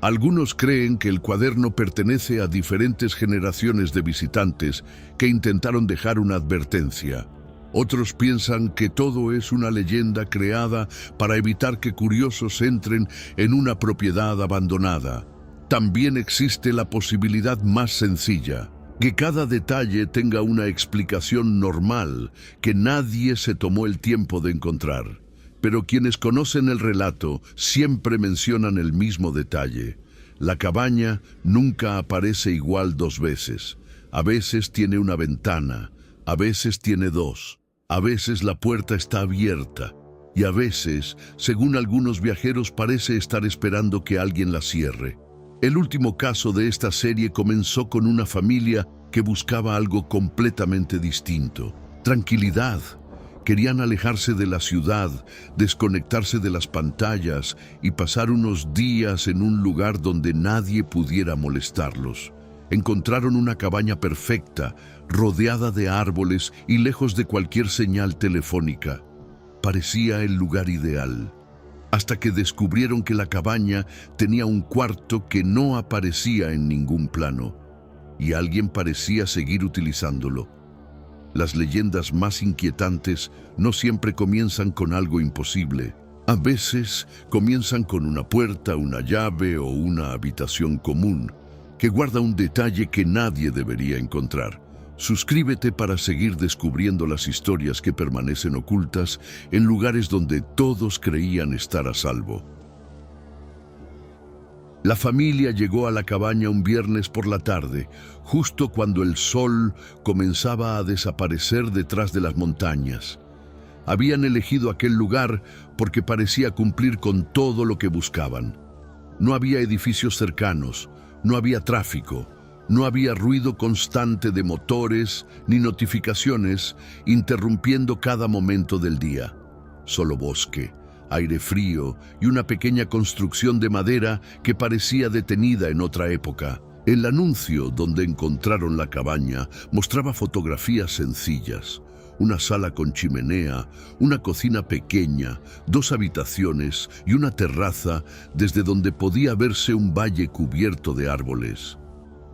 Algunos creen que el cuaderno pertenece a diferentes generaciones de visitantes que intentaron dejar una advertencia. Otros piensan que todo es una leyenda creada para evitar que curiosos entren en una propiedad abandonada. También existe la posibilidad más sencilla, que cada detalle tenga una explicación normal que nadie se tomó el tiempo de encontrar. Pero quienes conocen el relato siempre mencionan el mismo detalle. La cabaña nunca aparece igual dos veces. A veces tiene una ventana, a veces tiene dos. A veces la puerta está abierta y a veces, según algunos viajeros, parece estar esperando que alguien la cierre. El último caso de esta serie comenzó con una familia que buscaba algo completamente distinto. Tranquilidad. Querían alejarse de la ciudad, desconectarse de las pantallas y pasar unos días en un lugar donde nadie pudiera molestarlos. Encontraron una cabaña perfecta, rodeada de árboles y lejos de cualquier señal telefónica. Parecía el lugar ideal, hasta que descubrieron que la cabaña tenía un cuarto que no aparecía en ningún plano, y alguien parecía seguir utilizándolo. Las leyendas más inquietantes no siempre comienzan con algo imposible. A veces comienzan con una puerta, una llave o una habitación común, que guarda un detalle que nadie debería encontrar. Suscríbete para seguir descubriendo las historias que permanecen ocultas en lugares donde todos creían estar a salvo. La familia llegó a la cabaña un viernes por la tarde, justo cuando el sol comenzaba a desaparecer detrás de las montañas. Habían elegido aquel lugar porque parecía cumplir con todo lo que buscaban. No había edificios cercanos, no había tráfico, no había ruido constante de motores ni notificaciones interrumpiendo cada momento del día. Solo bosque, aire frío y una pequeña construcción de madera que parecía detenida en otra época. El anuncio donde encontraron la cabaña mostraba fotografías sencillas. Una sala con chimenea, una cocina pequeña, 2 habitaciones y una terraza desde donde podía verse un valle cubierto de árboles.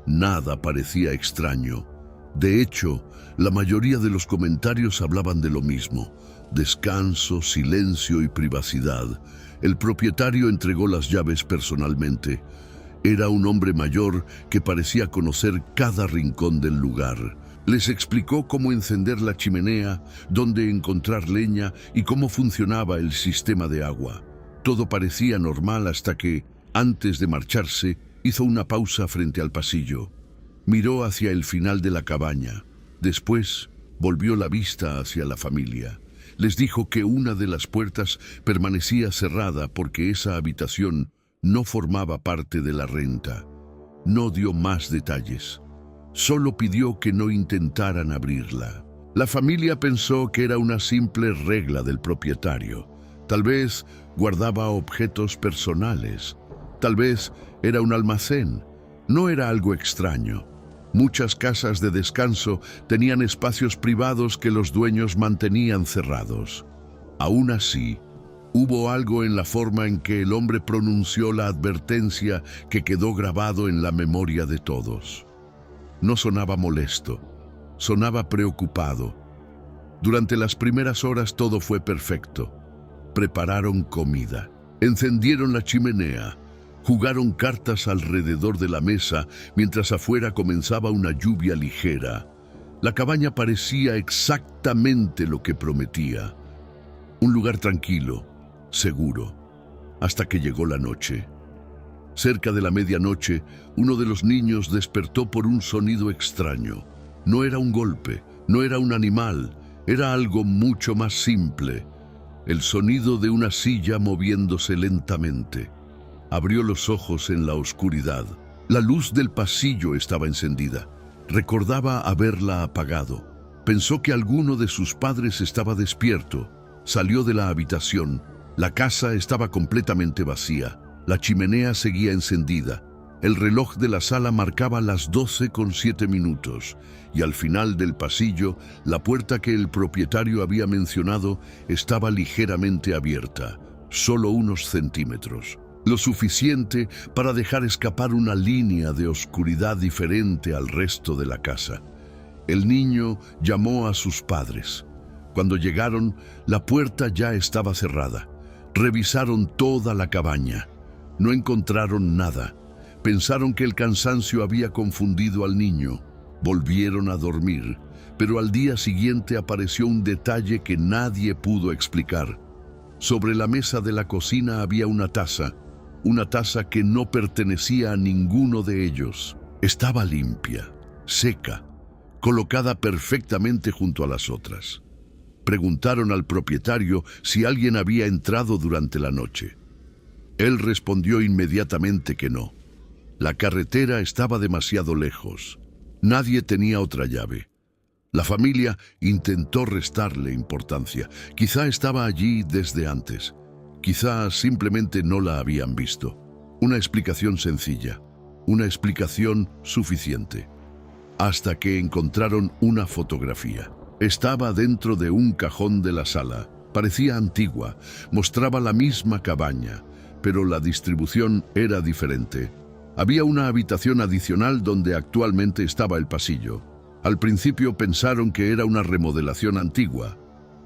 Nada parecía extraño. De hecho, la mayoría de los comentarios hablaban de lo mismo: descanso, silencio y privacidad. El propietario entregó las llaves personalmente. Era un hombre mayor que parecía conocer cada rincón del lugar. Les explicó cómo encender la chimenea, dónde encontrar leña y cómo funcionaba el sistema de agua. Todo parecía normal hasta que, antes de marcharse, hizo una pausa frente al pasillo. Miró hacia el final de la cabaña. Después, volvió la vista hacia la familia. Les dijo que una de las puertas permanecía cerrada porque esa habitación no formaba parte de la renta. No dio más detalles. Solo pidió que no intentaran abrirla. La familia pensó que era una simple regla del propietario. Tal vez guardaba objetos personales. Tal vez era un almacén. No era algo extraño. Muchas casas de descanso tenían espacios privados que los dueños mantenían cerrados. Aún así, hubo algo en la forma en que el hombre pronunció la advertencia que quedó grabado en la memoria de todos. No sonaba molesto, sonaba preocupado. Durante las primeras horas todo fue perfecto. Prepararon comida, encendieron la chimenea, jugaron cartas alrededor de la mesa mientras afuera comenzaba una lluvia ligera. La cabaña parecía exactamente lo que prometía. Un lugar tranquilo, seguro, hasta que llegó la noche. Cerca de la medianoche, uno de los niños despertó por un sonido extraño. No era un golpe, no era un animal, era algo mucho más simple. El sonido de una silla moviéndose lentamente. Abrió los ojos en la oscuridad. La luz del pasillo estaba encendida. Recordaba haberla apagado. Pensó que alguno de sus padres estaba despierto. Salió de la habitación. La casa estaba completamente vacía. La chimenea seguía encendida. El reloj de la sala marcaba las 12:07 y al final del pasillo, la puerta que el propietario había mencionado estaba ligeramente abierta, solo unos centímetros. Lo suficiente para dejar escapar una línea de oscuridad diferente al resto de la casa. El niño llamó a sus padres. Cuando llegaron, la puerta ya estaba cerrada. Revisaron toda la cabaña. No encontraron nada. Pensaron que el cansancio había confundido al niño. Volvieron a dormir, pero al día siguiente apareció un detalle que nadie pudo explicar. Sobre la mesa de la cocina había una taza que no pertenecía a ninguno de ellos. Estaba limpia, seca, colocada perfectamente junto a las otras. Preguntaron al propietario si alguien había entrado durante la noche. Él respondió inmediatamente que no. La carretera estaba demasiado lejos. Nadie tenía otra llave. La familia intentó restarle importancia. Quizá estaba allí desde antes. Quizá simplemente no la habían visto. Una explicación sencilla. Una explicación suficiente. Hasta que encontraron una fotografía. Estaba dentro de un cajón de la sala. Parecía antigua, mostraba la misma cabaña, pero la distribución era diferente. Había una habitación adicional donde actualmente estaba el pasillo. Al principio pensaron que era una remodelación antigua,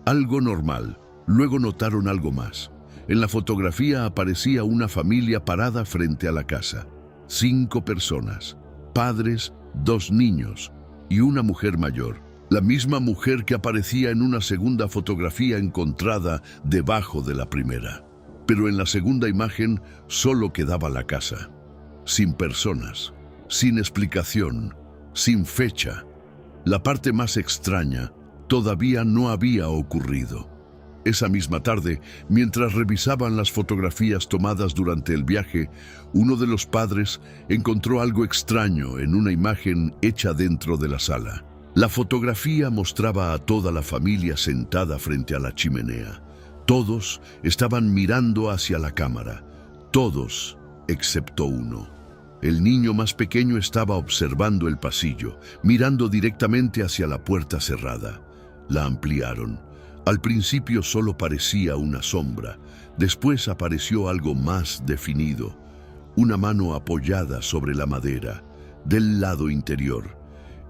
algo normal. Luego notaron algo más. En la fotografía aparecía una familia parada frente a la casa. 5 personas, padres, 2 niños y una mujer mayor. La misma mujer que aparecía en una segunda fotografía encontrada debajo de la primera. Pero en la segunda imagen solo quedaba la casa. Sin personas, sin explicación, sin fecha. La parte más extraña todavía no había ocurrido. Esa misma tarde, mientras revisaban las fotografías tomadas durante el viaje, uno de los padres encontró algo extraño en una imagen hecha dentro de la sala. La fotografía mostraba a toda la familia sentada frente a la chimenea. Todos estaban mirando hacia la cámara. Todos, excepto uno. El niño más pequeño estaba observando el pasillo, mirando directamente hacia la puerta cerrada. La ampliaron. Al principio solo parecía una sombra. Después apareció algo más definido. Una mano apoyada sobre la madera, del lado interior.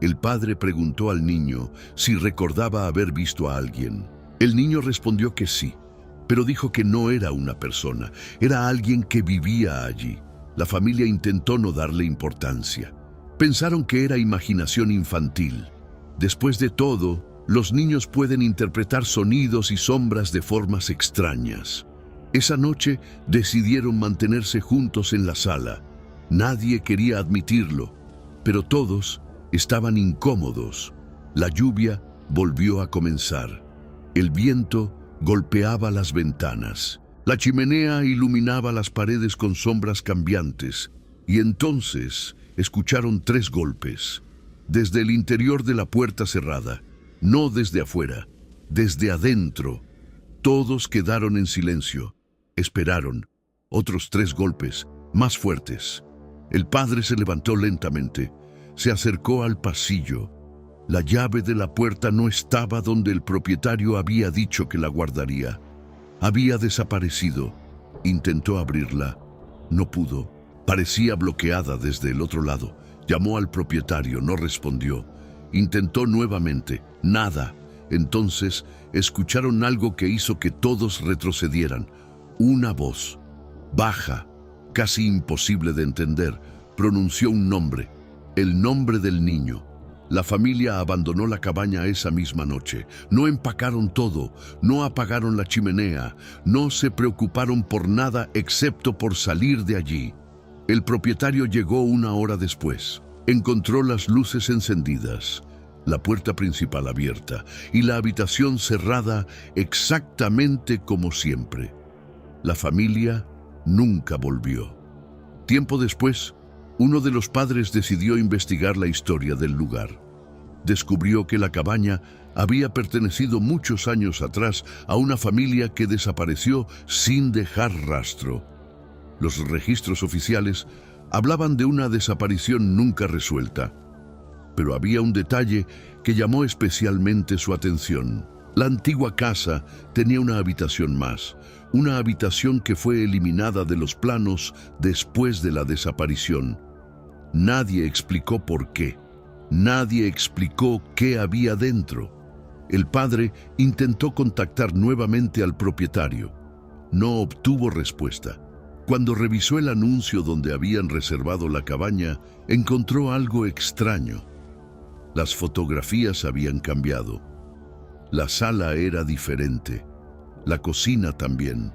El padre preguntó al niño si recordaba haber visto a alguien. El niño respondió que sí, pero dijo que no era una persona, era alguien que vivía allí. La familia intentó no darle importancia. Pensaron que era imaginación infantil. Después de todo, los niños pueden interpretar sonidos y sombras de formas extrañas. Esa noche decidieron mantenerse juntos en la sala. Nadie quería admitirlo, pero todos estaban incómodos. La lluvia volvió a comenzar. El viento golpeaba las ventanas. La chimenea iluminaba las paredes con sombras cambiantes. Y entonces escucharon 3 golpes. Desde el interior de la puerta cerrada. No desde afuera, desde adentro. Todos quedaron en silencio. Esperaron. Otros 3 golpes, más fuertes. El padre se levantó lentamente. Se acercó al pasillo. La llave de la puerta no estaba donde el propietario había dicho que la guardaría. Había desaparecido. Intentó abrirla. No pudo. Parecía bloqueada desde el otro lado. Llamó al propietario, no respondió. Intentó nuevamente. Nada. Entonces escucharon algo que hizo que todos retrocedieran. Una voz, baja, casi imposible de entender, pronunció un nombre. El nombre del niño. La familia abandonó la cabaña esa misma noche. No empacaron todo, no apagaron la chimenea, no se preocuparon por nada excepto por salir de allí. El propietario llegó 1 hora después. Encontró las luces encendidas, la puerta principal abierta y la habitación cerrada exactamente como siempre. La familia nunca volvió. Tiempo después, uno de los padres decidió investigar la historia del lugar. Descubrió que la cabaña había pertenecido muchos años atrás a una familia que desapareció sin dejar rastro. Los registros oficiales hablaban de una desaparición nunca resuelta. Pero había un detalle que llamó especialmente su atención. La antigua casa tenía una habitación más, una habitación que fue eliminada de los planos después de la desaparición. Nadie explicó por qué. Nadie explicó qué había dentro. El padre intentó contactar nuevamente al propietario. No obtuvo respuesta. Cuando revisó el anuncio donde habían reservado la cabaña, encontró algo extraño. Las fotografías habían cambiado. La sala era diferente. La cocina también.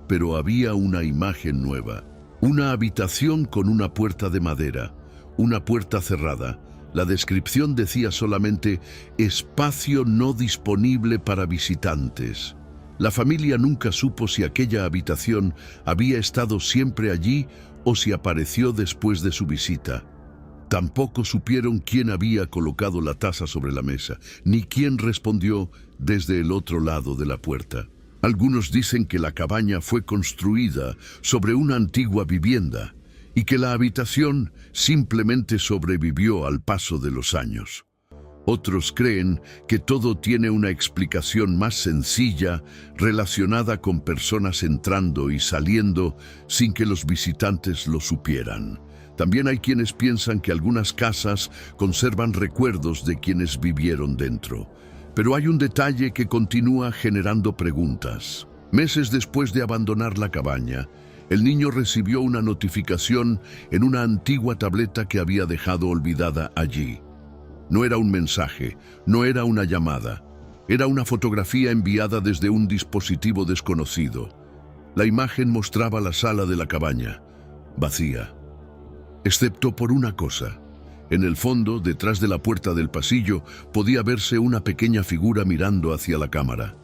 Pero había una imagen nueva. Una habitación con una puerta de madera, una puerta cerrada. La descripción decía solamente espacio no disponible para visitantes. La familia nunca supo si aquella habitación había estado siempre allí o si apareció después de su visita. Tampoco supieron quién había colocado la taza sobre la mesa, ni quién respondió desde el otro lado de la puerta. Algunos dicen que la cabaña fue construida sobre una antigua vivienda y que la habitación simplemente sobrevivió al paso de los años. Otros creen que todo tiene una explicación más sencilla relacionada con personas entrando y saliendo sin que los visitantes lo supieran. También hay quienes piensan que algunas casas conservan recuerdos de quienes vivieron dentro. Pero hay un detalle que continúa generando preguntas. Meses después de abandonar la cabaña, el niño recibió una notificación en una antigua tableta que había dejado olvidada allí. No era un mensaje, no era una llamada. Era una fotografía enviada desde un dispositivo desconocido. La imagen mostraba la sala de la cabaña, vacía. Excepto por una cosa. En el fondo, detrás de la puerta del pasillo, podía verse una pequeña figura mirando hacia la cámara.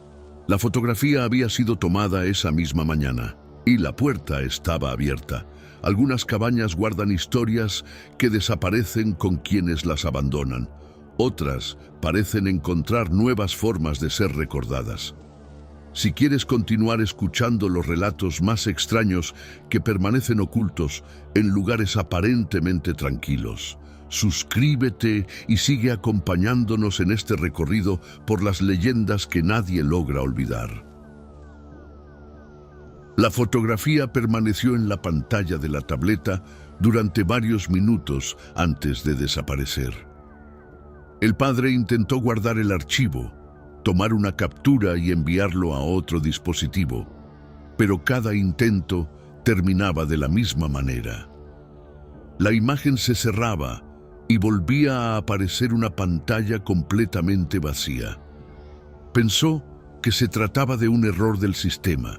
La fotografía había sido tomada esa misma mañana, y la puerta estaba abierta. Algunas cabañas guardan historias que desaparecen con quienes las abandonan. Otras parecen encontrar nuevas formas de ser recordadas. Si quieres continuar escuchando los relatos más extraños que permanecen ocultos en lugares aparentemente tranquilos, suscríbete y sigue acompañándonos en este recorrido por las leyendas que nadie logra olvidar. La fotografía permaneció en la pantalla de la tableta durante varios minutos antes de desaparecer. El padre intentó guardar el archivo, tomar una captura y enviarlo a otro dispositivo, pero cada intento terminaba de la misma manera. La imagen se cerraba y volvía a aparecer una pantalla completamente vacía. Pensó que se trataba de un error del sistema,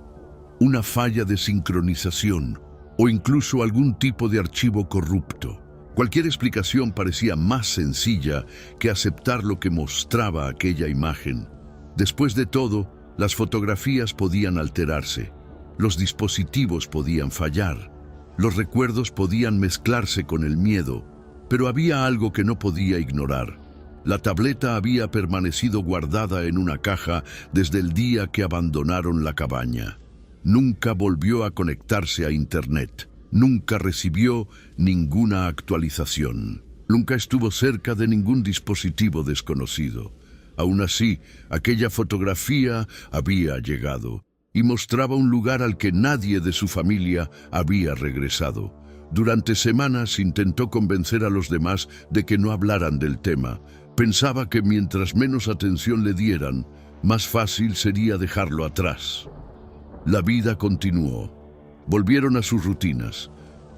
una falla de sincronización o incluso algún tipo de archivo corrupto. Cualquier explicación parecía más sencilla que aceptar lo que mostraba aquella imagen. Después de todo, las fotografías podían alterarse, los dispositivos podían fallar, los recuerdos podían mezclarse con el miedo, pero había algo que no podía ignorar. La tableta había permanecido guardada en una caja desde el día que abandonaron la cabaña. Nunca volvió a conectarse a Internet. Nunca recibió ninguna actualización. Nunca estuvo cerca de ningún dispositivo desconocido. Aún así, aquella fotografía había llegado y mostraba un lugar al que nadie de su familia había regresado. Durante semanas intentó convencer a los demás de que no hablaran del tema. Pensaba que mientras menos atención le dieran, más fácil sería dejarlo atrás. La vida continuó. Volvieron a sus rutinas.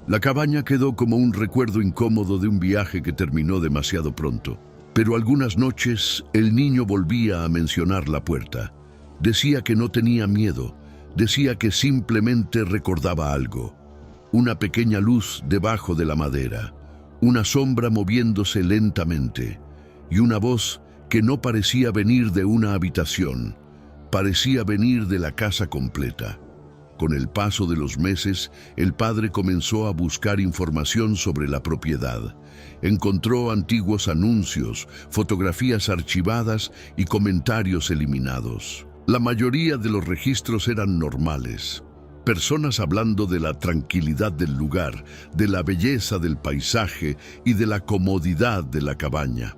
La cabaña quedó como un recuerdo incómodo de un viaje que terminó demasiado pronto. Pero algunas noches el niño volvía a mencionar la puerta. Decía que no tenía miedo, decía que simplemente recordaba algo. Una pequeña luz debajo de la madera, una sombra moviéndose lentamente y una voz que no parecía venir de una habitación, parecía venir de la casa completa. Con el paso de los meses, el padre comenzó a buscar información sobre la propiedad. Encontró antiguos anuncios, fotografías archivadas y comentarios eliminados. La mayoría de los registros eran normales. Personas hablando de la tranquilidad del lugar, de la belleza del paisaje y de la comodidad de la cabaña.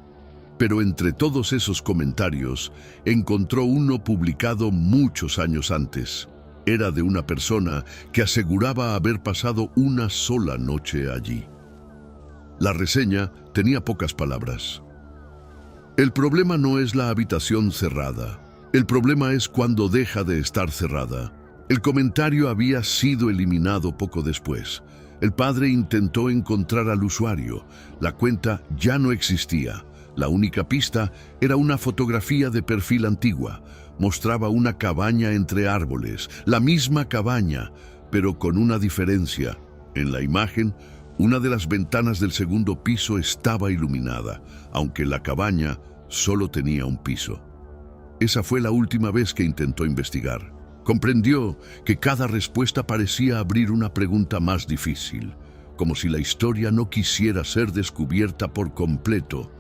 Pero entre todos esos comentarios, encontró uno publicado muchos años antes. Era de una persona que aseguraba haber pasado una sola noche allí. La reseña tenía pocas palabras. El problema no es la habitación cerrada. El problema es cuando deja de estar cerrada. El comentario había sido eliminado poco después. El padre intentó encontrar al usuario. La cuenta ya no existía. La única pista era una fotografía de perfil antigua. Mostraba una cabaña entre árboles, la misma cabaña, pero con una diferencia. En la imagen, una de las ventanas del segundo piso estaba iluminada, aunque la cabaña solo tenía un piso. Esa fue la última vez que intentó investigar. Comprendió que cada respuesta parecía abrir una pregunta más difícil. como si la historia no quisiera ser descubierta por completo,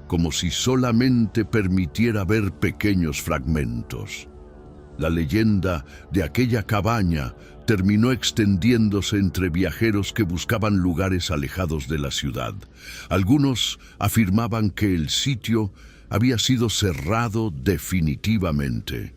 como si solamente permitiera ver pequeños fragmentos. La leyenda de aquella cabaña terminó extendiéndose entre viajeros que buscaban lugares alejados de la ciudad. Algunos afirmaban que el sitio había sido cerrado definitivamente.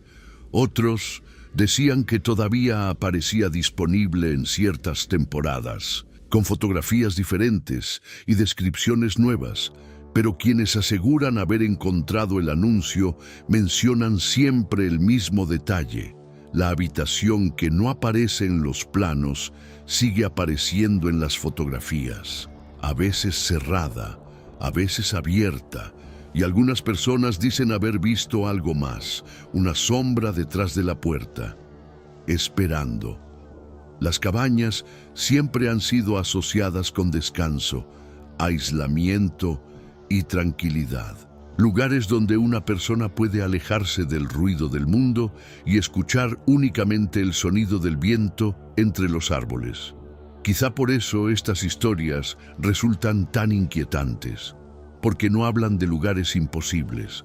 Otros decían que todavía aparecía disponible en ciertas temporadas, con fotografías diferentes y descripciones nuevas, pero quienes aseguran haber encontrado el anuncio mencionan siempre el mismo detalle. La habitación que no aparece en los planos sigue apareciendo en las fotografías, a veces cerrada, a veces abierta, y algunas personas dicen haber visto algo más, una sombra detrás de la puerta, esperando. Las cabañas siempre han sido asociadas con descanso, aislamiento y tranquilidad. Lugares donde una persona puede alejarse del ruido del mundo y escuchar únicamente el sonido del viento entre los árboles. Quizá por eso estas historias resultan tan inquietantes, porque no hablan de lugares imposibles,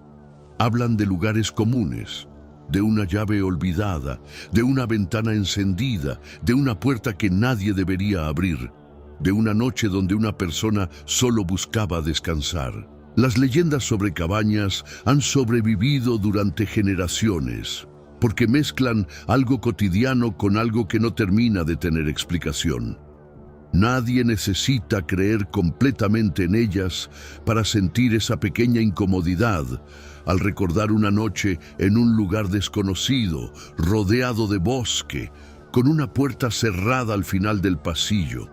hablan de lugares comunes, de una llave olvidada, de una ventana encendida, de una puerta que nadie debería abrir, de una noche donde una persona solo buscaba descansar. Las leyendas sobre cabañas han sobrevivido durante generaciones, porque mezclan algo cotidiano con algo que no termina de tener explicación. Nadie necesita creer completamente en ellas para sentir esa pequeña incomodidad al recordar una noche en un lugar desconocido, rodeado de bosque, con una puerta cerrada al final del pasillo.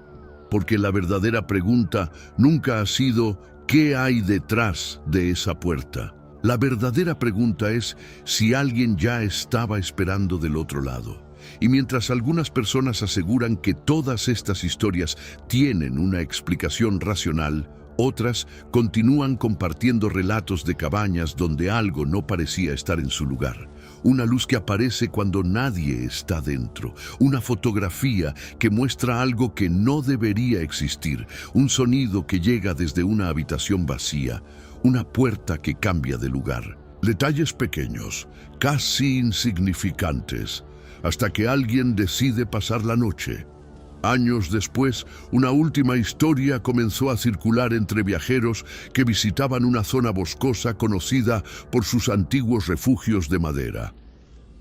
Porque la verdadera pregunta nunca ha sido ¿qué hay detrás de esa puerta? La verdadera pregunta es si alguien ya estaba esperando del otro lado. Y mientras algunas personas aseguran que todas estas historias tienen una explicación racional, otras continúan compartiendo relatos de cabañas donde algo no parecía estar en su lugar. Una luz que aparece cuando nadie está dentro. Una fotografía que muestra algo que no debería existir. Un sonido que llega desde una habitación vacía. Una puerta que cambia de lugar. Detalles pequeños, casi insignificantes, hasta que alguien decide pasar la noche. Años después, una última historia comenzó a circular entre viajeros que visitaban una zona boscosa conocida por sus antiguos refugios de madera.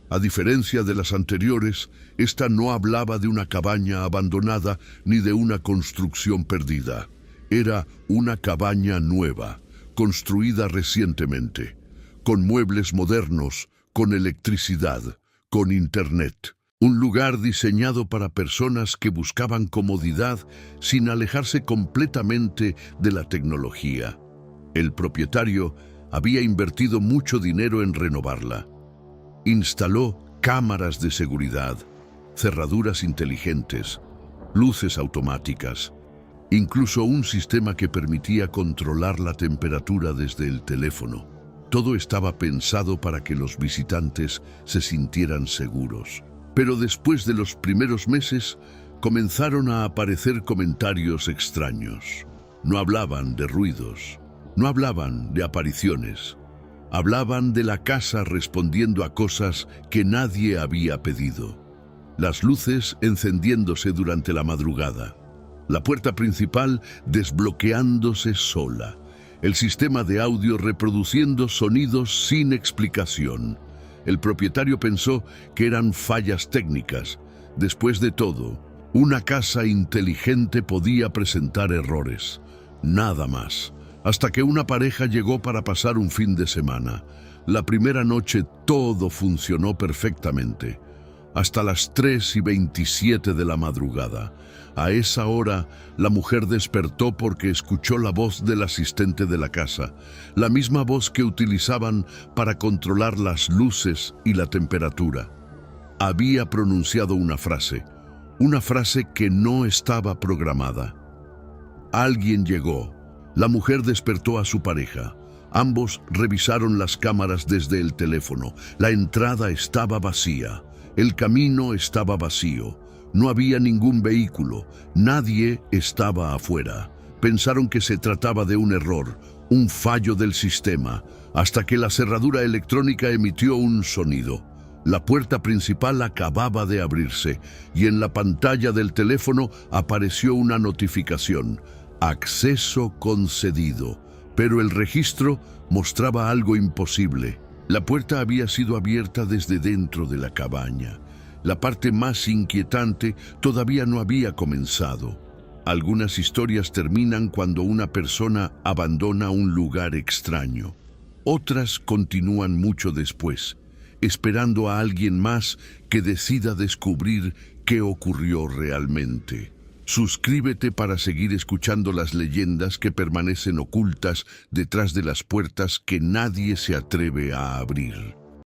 A diferencia de las anteriores, esta no hablaba de una cabaña abandonada ni de una construcción perdida. Era una cabaña nueva, construida recientemente, con muebles modernos, con electricidad, con internet. Un lugar diseñado para personas que buscaban comodidad sin alejarse completamente de la tecnología. El propietario había invertido mucho dinero en renovarla. Instaló cámaras de seguridad, cerraduras inteligentes, luces automáticas, incluso un sistema que permitía controlar la temperatura desde el teléfono. Todo estaba pensado para que los visitantes se sintieran seguros. Pero después de los primeros meses, comenzaron a aparecer comentarios extraños. No hablaban de ruidos, no hablaban de apariciones. Hablaban de la casa respondiendo a cosas que nadie había pedido. Las luces encendiéndose durante la madrugada. La puerta principal desbloqueándose sola. El sistema de audio reproduciendo sonidos sin explicación. El propietario pensó que eran fallas técnicas. Después de todo, una casa inteligente podía presentar errores. Nada más. Hasta que una pareja llegó para pasar un fin de semana. La primera noche todo funcionó perfectamente. Hasta las 3:27 de la madrugada. A esa hora, la mujer despertó porque escuchó la voz del asistente de la casa, la misma voz que utilizaban para controlar las luces y la temperatura. Había pronunciado una frase que no estaba programada. Alguien llegó. La mujer despertó a su pareja. Ambos revisaron las cámaras desde el teléfono. La entrada estaba vacía. El camino estaba vacío. No había ningún vehículo, nadie estaba afuera. Pensaron que se trataba de un error, un fallo del sistema, hasta que la cerradura electrónica emitió un sonido. La puerta principal acababa de abrirse y en la pantalla del teléfono apareció una notificación: acceso concedido. Pero el registro mostraba algo imposible. La puerta había sido abierta desde dentro de la cabaña. La parte más inquietante todavía no había comenzado. Algunas historias terminan cuando una persona abandona un lugar extraño. Otras continúan mucho después, esperando a alguien más que decida descubrir qué ocurrió realmente. Suscríbete para seguir escuchando las leyendas que permanecen ocultas detrás de las puertas que nadie se atreve a abrir.